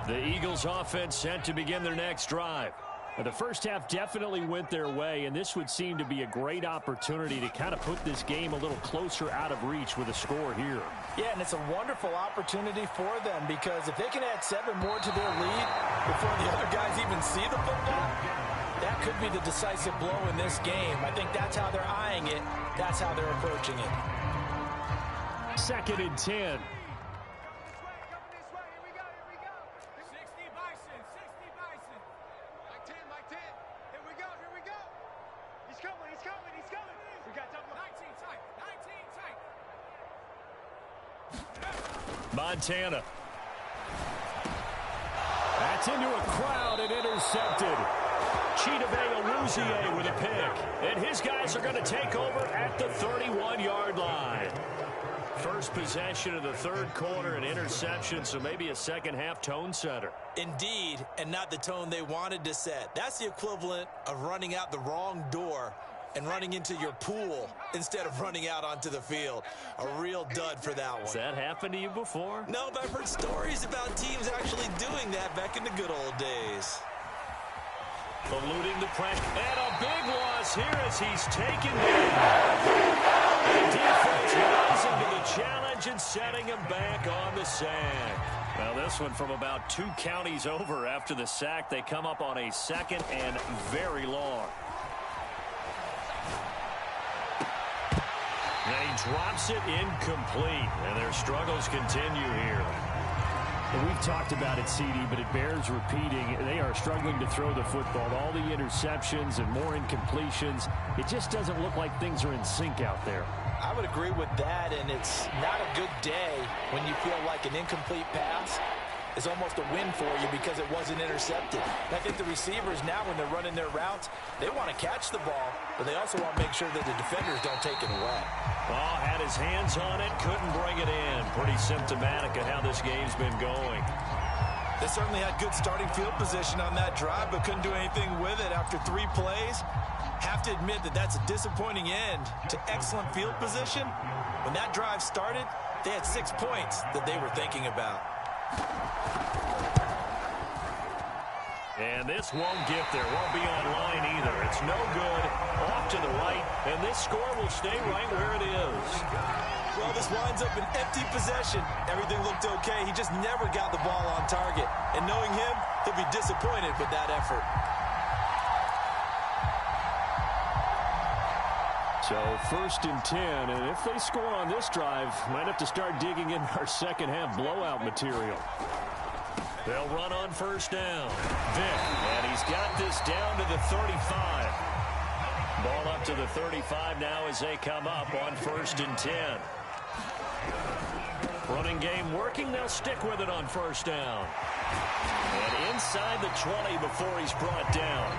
The Eagles offense set to begin their next drive. The first half definitely went their way, and this would seem to be a great opportunity to kind of put this game a little closer out of reach with a score here. Yeah, and it's a wonderful opportunity for them because if they can add 7 more to their lead before the other guys even see the football, that could be the decisive blow in this game. I think that's how they're eyeing it. That's how they're approaching it. 2nd and 10. Montana. That's into a crowd and intercepted. Chidobe with a pick. And his guys are going to take over at the 31-yard line. First possession of the third quarter, an interception, so maybe a second half tone setter. Indeed, and not the tone they wanted to set. That's the equivalent of running out the wrong door and running into your pool instead of running out onto the field. A real dud for that one. Has that happened to you before? No, but I've heard stories about teams actually doing that back in the good old days. Eluding the pressure. And a big loss here as he's taken down. The defense rising to the challenge and setting him back on the sack. Well, this one from about 2 counties over after the sack. They come up on a 2nd and very long. And he drops it incomplete, and their struggles continue here. And we've talked about it, CD, but it bears repeating. They are struggling to throw the football. All the interceptions and more incompletions. It just doesn't look like things are in sync out there. I would agree with that, and it's not a good day when you feel like an incomplete pass is almost a win for you because it wasn't intercepted. And I think the receivers now, when they're running their routes, they want to catch the ball, but they also want to make sure that the defenders don't take it away. Oh, had his hands on it, couldn't bring it in. Pretty symptomatic of how this game's been going. They certainly had good starting field position on that drive, but couldn't do anything with it after 3 plays. Have to admit that that's a disappointing end to excellent field position. When that drive started, they had 6 points that they were thinking about. And this won't get there. Won't be online either. It's no good. Off to the right, and this score will stay right where it is. Well, this winds up an empty possession. Everything looked okay. He just never got the ball on target. And knowing him, he'll be disappointed with that effort. So 1st and 10, and if they score on this drive, might have to start digging in our second half blowout material. They'll run on 1st down. Vick, and he's got this down to the 35. Ball up to the 35 now as they come up on 1st and 10. Running game working. They'll stick with it on 1st down. And inside the 20 before he's brought down.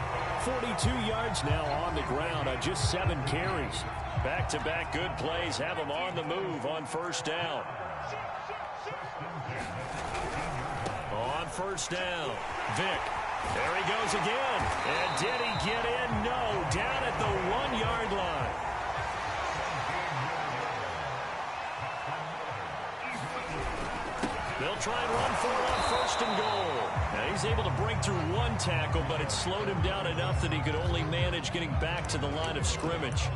42 yards now on the ground on just 7 carries. Back-to-back good plays have him on the move on 1st down. On 1st down, Vick. There he goes again. And did he get in? No. Down at the 1-yard line. They'll try and run for it on 1st and goal. Now he's able to break through 1 tackle, but it slowed him down enough that he could only manage getting back to the line of scrimmage.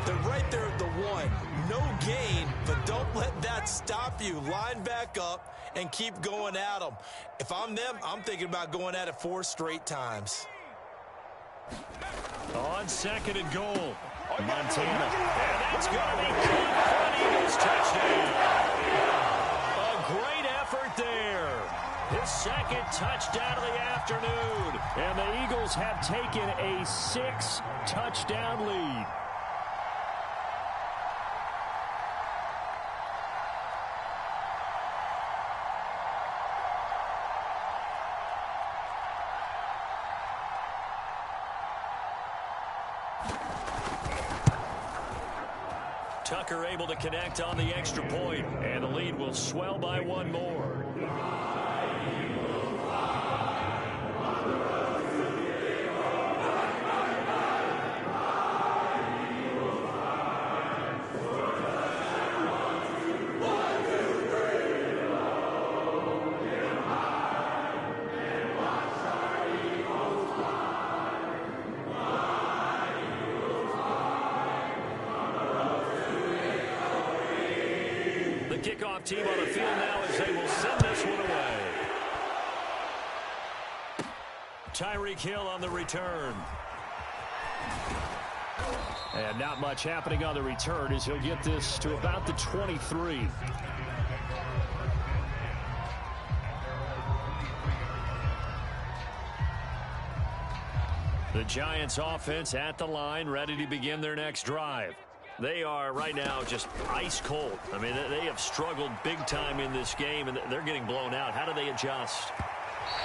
They're right there at the 1. No gain, but don't let that stop you. Line back up and keep going at them. If I'm them, I'm thinking about going at it 4 straight times. On 2nd and goal, Montana. And that's going to be caught for an Eagles touchdown. A great effort there. His 2nd touchdown of the afternoon. And the Eagles have taken a 6-touchdown lead. Tucker able to connect on the extra point, and the lead will swell by 1 more. Kickoff team on the field now as they will send this one away. Tyreek Hill on the return. And not much happening on the return as he'll get this to about the 23. The Giants offense at the line, ready to begin their next drive. They are right now just ice cold. I mean, they have struggled big time in this game, and they're getting blown out. How do they adjust?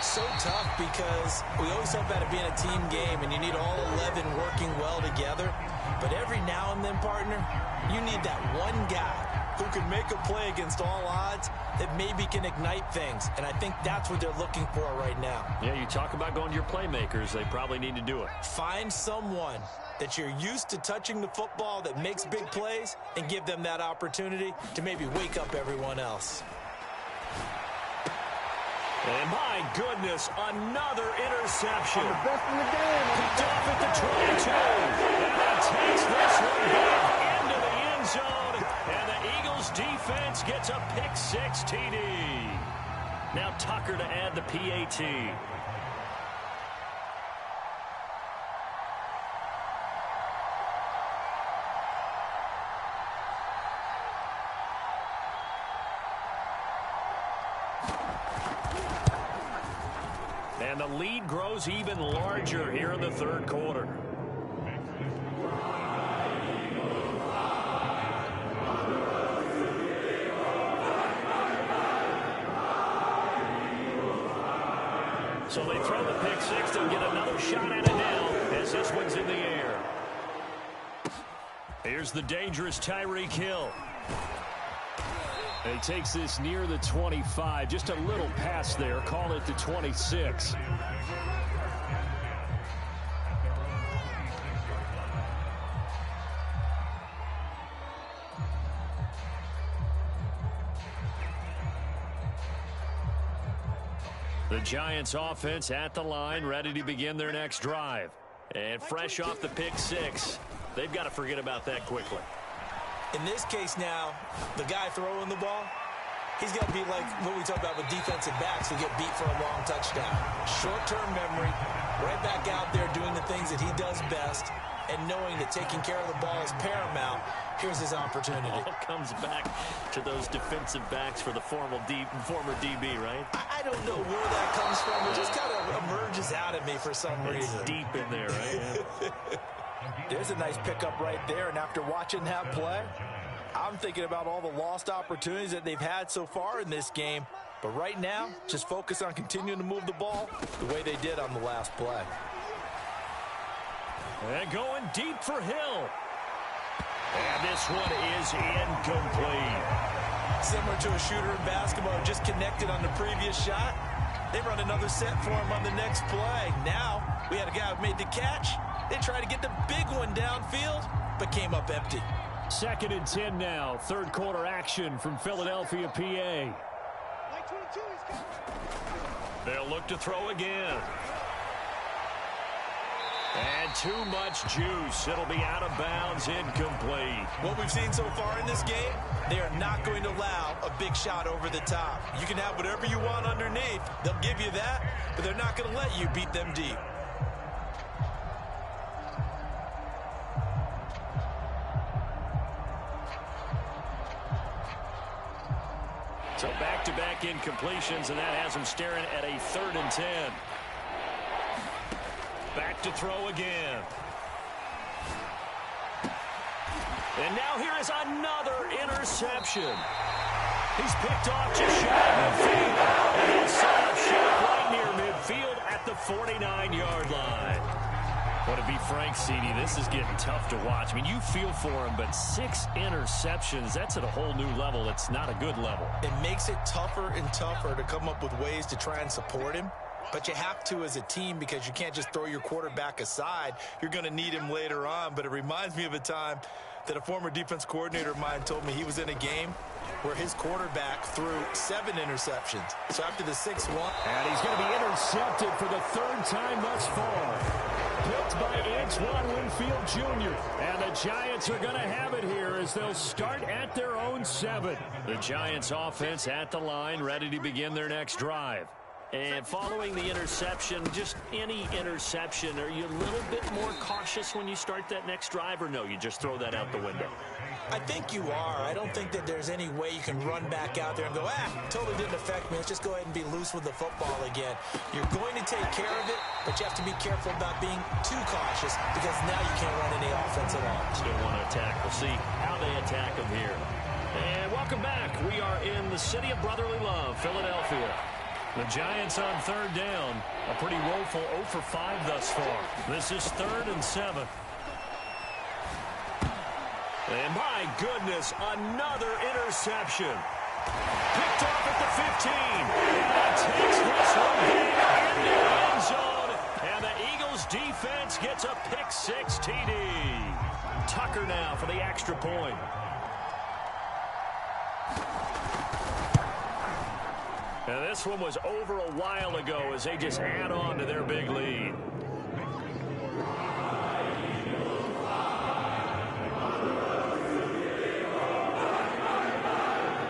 So tough because we always talk about it being a team game, and you need all 11 working well together. But every now and then, partner, you need that one guy who can make a play against all odds that maybe can ignite things. And I think that's what they're looking for right now. Yeah, you talk about going to your playmakers. They probably need to do it. Find someone that you're used to touching the football that makes big plays and give them that opportunity to maybe wake up everyone else. And my goodness, another interception. I'm the best in the game. Picked off at the 22. And he takes this one back into the end zone. And the Eagles defense gets a pick-6 TD. Now Tucker to add the PAT. And the lead grows even larger here in the 3rd quarter. So they throw the pick-6 and get another shot at it now as this one's in the air. Here's the dangerous Tyreek Hill. And he takes this near the 25. Just a little pass there. Call it the 26. The Giants offense at the line, ready to begin their next drive. And fresh off the pick six, they've got to forget about that quickly. In this case now, the guy throwing the ball, he's got to be like what we talk about with defensive backs who get beat for a long touchdown. Short-term memory, right back out there doing the things that he does best, and knowing that taking care of the ball is paramount. Here's his opportunity. All comes back to those defensive backs for the former DB, right? I don't know where that comes from. It just kind of emerges out of me for some reason. It's deep in there, right? Yeah. There's a nice pickup right there, and after watching that play, I'm thinking about all the lost opportunities that they've had so far in this game. But right now, just focus on continuing to move the ball the way they did on the last play. And going deep for Hill. And this one is incomplete. Similar to a shooter in basketball who just connected on the previous shot. They run another set for him on the next play. Now, we had a guy who made the catch. They tried to get the big one downfield, but came up empty. 2nd and 10 now. Third quarter action from Philadelphia, PA. They'll look to throw again. And too much juice. It'll be out of bounds, incomplete. What we've seen so far in this game, they are not going to allow a big shot over the top. You can have whatever you want underneath. They'll give you that, but they're not going to let you beat them deep. So back-to-back incompletions, and that has them staring at a 3rd and 10. Back to throw again. And now here is another interception. He's picked off just shy of midfield. And he'll set up shop right near midfield at the 49-yard line. But to be frank, CD, this is getting tough to watch. I mean, you feel for him, but 6 interceptions, that's at a whole new level. It's not a good level. It makes it tougher and tougher to come up with ways to try and support him. But you have to as a team because you can't just throw your quarterback aside. You're going to need him later on. But it reminds me of a time that a former defense coordinator of mine told me he was in a game where his quarterback threw 7 interceptions. So after the 6th one. And he's going to be intercepted for the 3rd time thus far. Picked by Antoine Winfield Jr. And the Giants are going to have it here as they'll start at their own 7. The Giants offense at the line, ready to begin their next drive. And following the interception, just any interception, are you a little bit more cautious when you start that next drive, or no, you just throw that out the window? I think you are. I don't think that there's any way you can run back out there and go, totally didn't affect me. Let's just go ahead and be loose with the football again. You're going to take care of it, but you have to be careful about being too cautious because now you can't run any offense at all. Still want to attack. We'll see how they attack them here. And welcome back. We are in the city of brotherly love, Philadelphia. The Giants on 3rd down. A pretty woeful 0 for 5 thus far. This is 3rd and 7. And my goodness, another interception. Picked off at the 15. And he takes this one back into the end zone. And the Eagles defense gets a pick-6 TD. Tucker now for the extra point. And this one was over a while ago as they just add on to their big lead.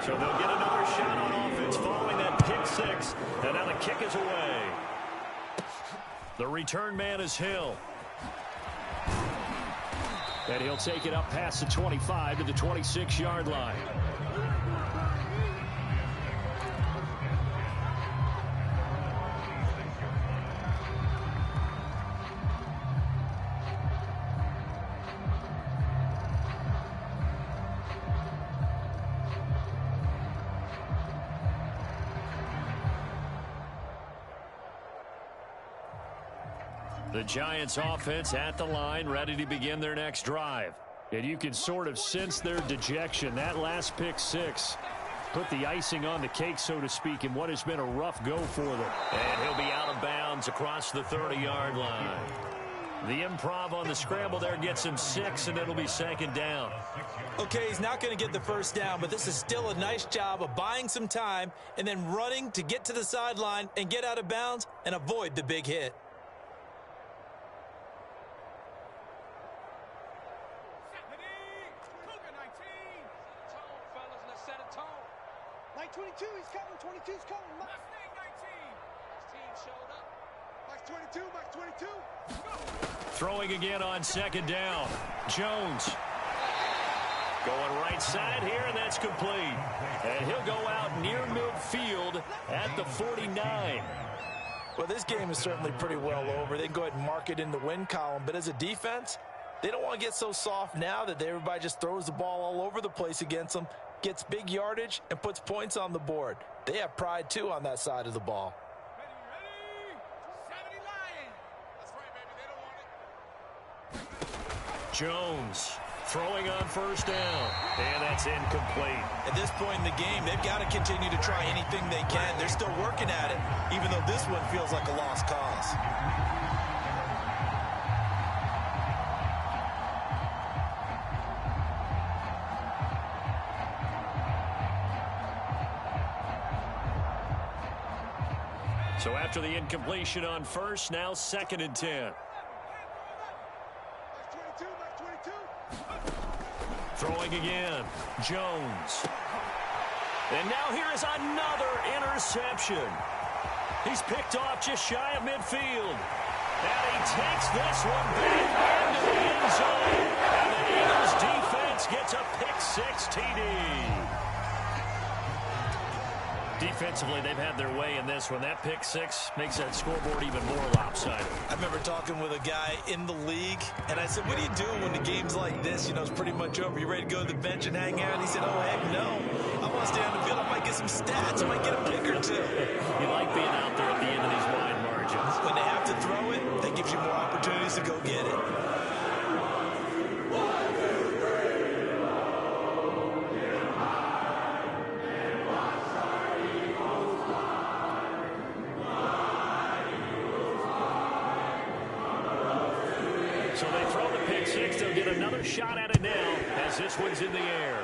So they'll get another shot on offense following that pick-6. And now the kick is away. The return man is Hill. And he'll take it up past the 25 to the 26-yard line. The Giants offense at the line, ready to begin their next drive. And you can sort of sense their dejection. That last pick-6 put the icing on the cake, so to speak, in what has been a rough go for them. And he'll be out of bounds across the 30-yard line. The improv on the scramble there gets him 6, and it'll be 2nd down. Okay, he's not going to get the 1st down, but this is still a nice job of buying some time and then running to get to the sideline and get out of bounds and avoid the big hit. Mike 22, he's coming. 22's coming. Mike 19. His team showed up. Mike 22, Mike 22. Throwing again on second down. Jones going right side here, and that's complete. And he'll go out near midfield at the 49. Well, this game is certainly pretty well over. They can go ahead and mark it in the win column. But as a defense, they don't want to get so soft now that everybody just throws the ball all over the place against them, gets big yardage, and puts points on the board. They have pride, too, on that side of the ball. Ready. 70 Lions. That's right, baby. They don't want it. Jones throwing on first down, and that's incomplete. At this point in the game, they've got to continue to try anything they can. They're still working at it, even though this one feels like a lost cause. So after the incompletion on first, now 2nd and 10. Throwing again, Jones. And now here is another interception. He's picked off just shy of midfield. And he takes this one back into the end zone. And the Eagles defense gets a pick-6 TD. Defensively, they've had their way in this one. That pick-6 makes that scoreboard even more lopsided. I remember talking with a guy in the league, and I said, what do you do when the game's like this? You know, it's pretty much over. You ready to go to the bench and hang out? And he said, oh, heck no. I want to stay on the field. I might get some stats. I might get a pick or two. You like being out there at the end of these wide margins. When they have to throw it, that gives you more opportunities to go get it. So they throw the pick-6. They'll get another shot at it now as this one's in the air.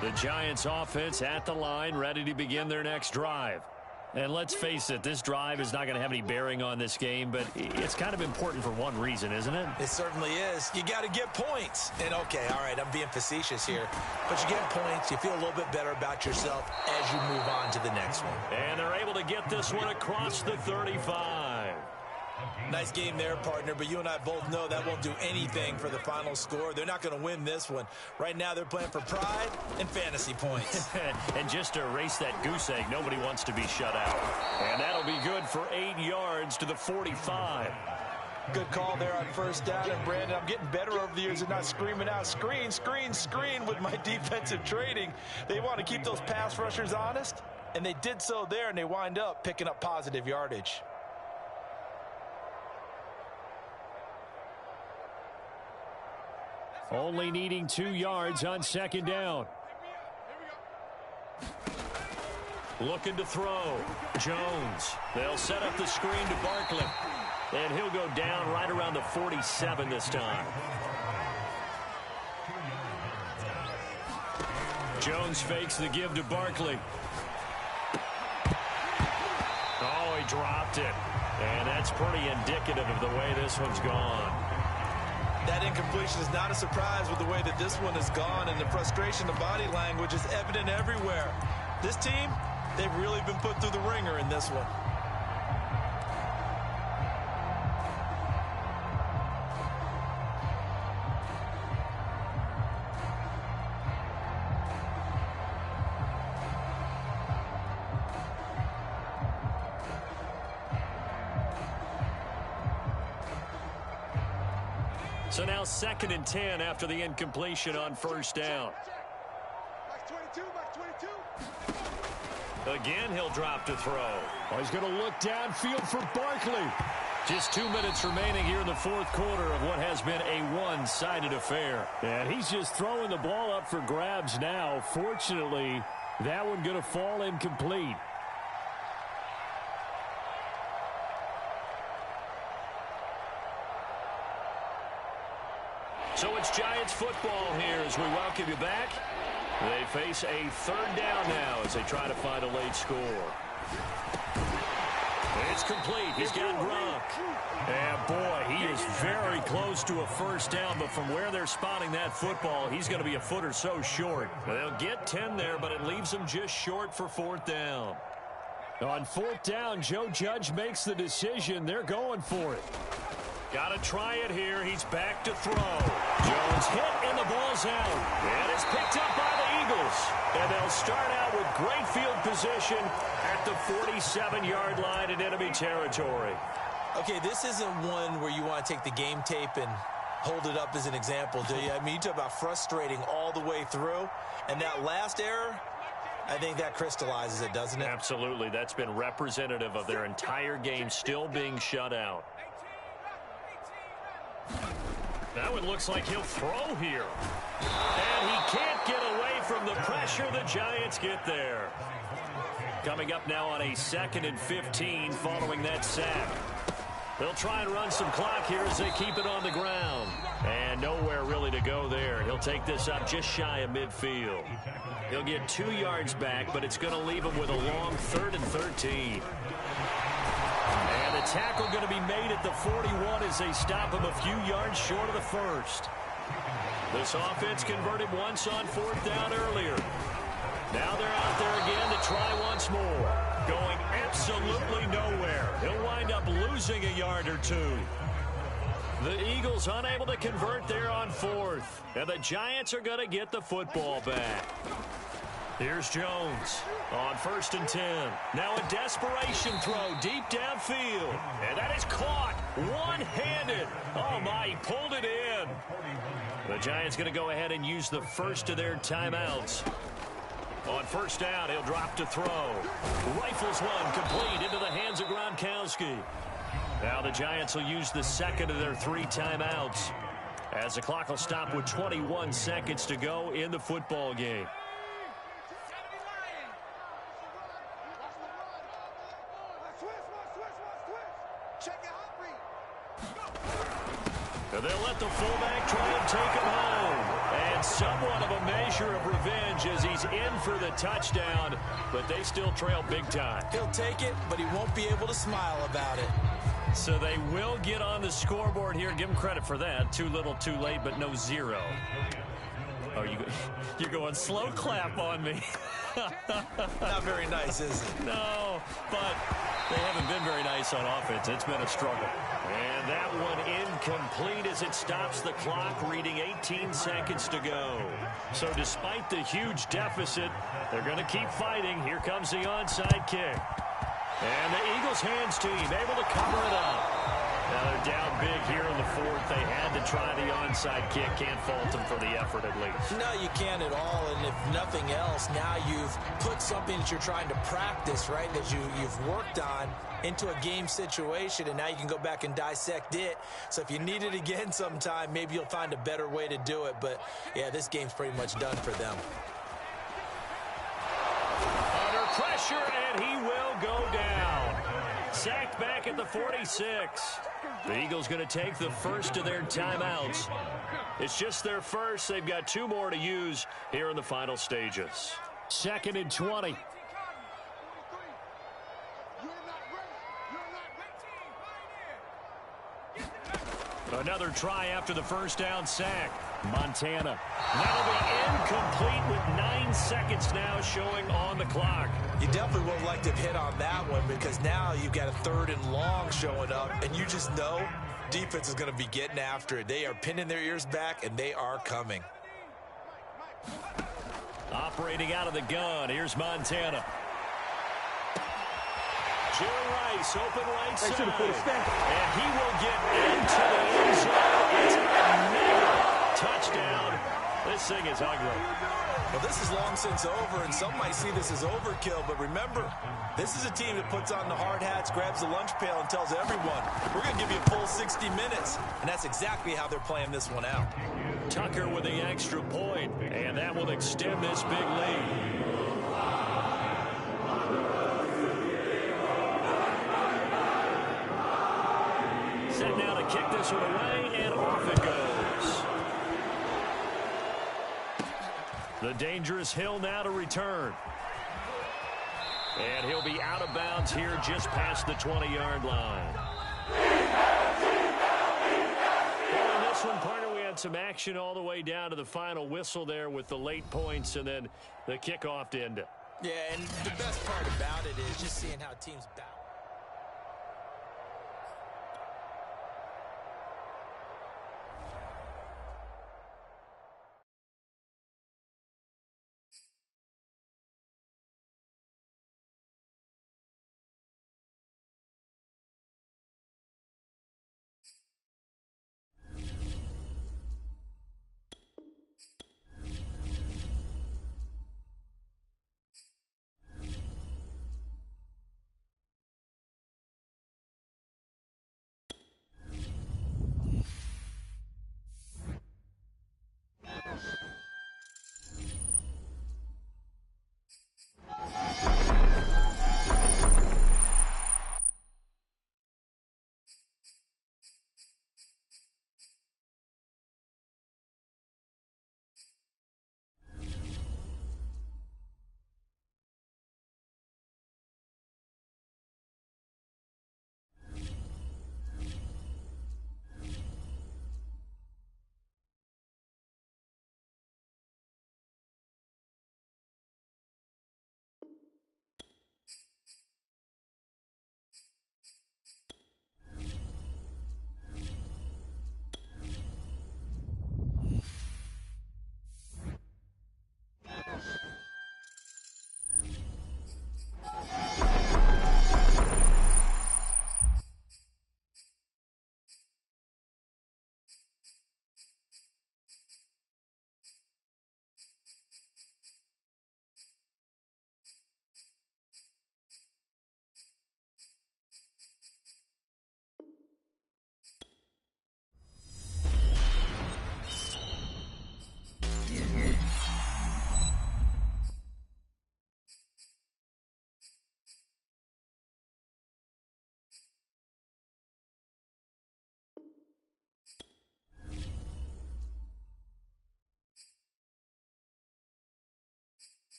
The Giants offense at the line, ready to begin their next drive. And let's face it, this drive is not going to have any bearing on this game, but it's kind of important for one reason, isn't it? It certainly is. You got to get points. And, okay, all right, I'm being facetious here. But you get points, you feel a little bit better about yourself as you move on to the next one. And they're able to get this one across the 35. Nice game there, partner, but you and I both know that won't do anything for the final score. They're not going to win this one. Right now, they're playing for pride and fantasy points. And just to erase that goose egg, nobody wants to be shut out. And that'll be good for 8 yards to the 45. Good call there on first down. And, Brandon, I'm getting better over the years and not screaming out, screen, screen, screen with my defensive training. They want to keep those pass rushers honest, and they did so there, and they wind up picking up positive yardage. Only needing 2 yards on second down. Looking to throw. Jones. They'll set up the screen to Barkley. And he'll go down right around the 47 this time. Jones fakes the give to Barkley. Oh, he dropped it. And that's pretty indicative of the way this one's gone. That incompletion is not a surprise with the way that this one has gone, and the frustration, the body language is evident everywhere. This team, they've really been put through the ringer in this one. So now 2nd and 10 after the incompletion on first down. Again, he'll drop to throw. Oh, he's going to look downfield for Barkley. Just 2 minutes remaining here in the fourth quarter of what has been a one-sided affair. And he's just throwing the ball up for grabs now. Fortunately, that one going to fall incomplete. So it's Giants football here as we welcome you back. They face a third down now as they try to find a late score. It's complete. He's got Gronk. And, boy, he is very close to a first down, but from where they're spotting that football, he's going to be a foot or so short. They'll get 10 there, but it leaves them just short for fourth down. On fourth down, Joe Judge makes the decision. They're going for it. Got to try it here. He's back to throw. Jones hit, and the ball's out. And it's picked up by the Eagles. And they'll start out with great field position at the 47-yard line in enemy territory. Okay, this isn't one where you want to take the game tape and hold it up as an example, do you? I mean, you talk about frustrating all the way through. And that last error, I think that crystallizes it, doesn't it? Absolutely. That's been representative of their entire game still being shut out. That one looks like he'll throw here. And he can't get away from the pressure. The Giants get there. Coming up now on a 2nd and 15 following that sack. They'll try and run some clock here as they keep it on the ground. And nowhere really to go there. He'll take this up just shy of midfield. He'll get 2 yards back, but it's going to leave him with a long 3rd and 13. And the tackle going to be made at the 41 as they stop him a few yards short of the first. This offense converted once on fourth down earlier. Now they're out there again to try once more. Going absolutely nowhere. He'll wind up losing a yard or two. The Eagles unable to convert there on fourth. And the Giants are going to get the football back. Here's Jones on 1st and 10. Now a desperation throw deep downfield. And that is caught one-handed. Oh, my, he pulled it in. The Giants going to go ahead and use the first of their timeouts. On first down, he'll drop to throw. Rifles one complete into the hands of Gronkowski. Now the Giants will use the second of their 3 timeouts as the clock will stop with 21 seconds to go in the football game. And they'll let the fullback try and take him home. And somewhat of a measure of revenge as he's in for the touchdown, but they still trail big time. He'll take it, but he won't be able to smile about it. So they will get on the scoreboard here. Give him credit for that. Too little, too late, but no 0. Oh, you're going slow clap on me. Not very nice, is it? No, but they haven't been very nice on offense. It's been a struggle. And that one incomplete as it stops the clock, reading 18 seconds to go. So despite the huge deficit, they're going to keep fighting. Here comes the onside kick. And the Eagles hands team able to cover it up. Now they're down big here in the fourth. They had to try the onside kick. Can't fault them for the effort at least. No, you can't at all. And if nothing else, now you've put something that you're trying to practice, right, that you've worked on into a game situation, and now you can go back and dissect it. So if you need it again sometime, maybe you'll find a better way to do it. But, yeah, this game's pretty much done for them. Under pressure, and he will go down. Sacked back at the 46. The Eagles going to take the first of their timeouts. It's just their first. They've got 2 more to use here in the final stages. 2nd and 20. Another try after the first down sack. Montana. That'll be incomplete with 9 seconds now showing on the clock. You definitely would have liked to hit on that one because now you've got a 3rd and long showing up, and you just know defense is going to be getting after it. They are pinning their ears back, and they are coming. Operating out of the gun, here's Montana. Jerry Rice, open right side. And he will get into the end zone. It's another touchdown. This thing is ugly. Well, this is long since over, and some might see this as overkill. But remember, this is a team that puts on the hard hats, grabs the lunch pail, and tells everyone, we're going to give you a full 60 minutes. And that's exactly how they're playing this one out. Tucker with the extra point, and that will extend this big lead. Set now to kick this one away, and off it goes. The dangerous Hill now to return. And he'll be out of bounds here just past the 20-yard line. Well, in this one, partner, we had some action all the way down to the final whistle there with the late points and then the kickoff to end it. Yeah, and the best part about it is just seeing how teams battle.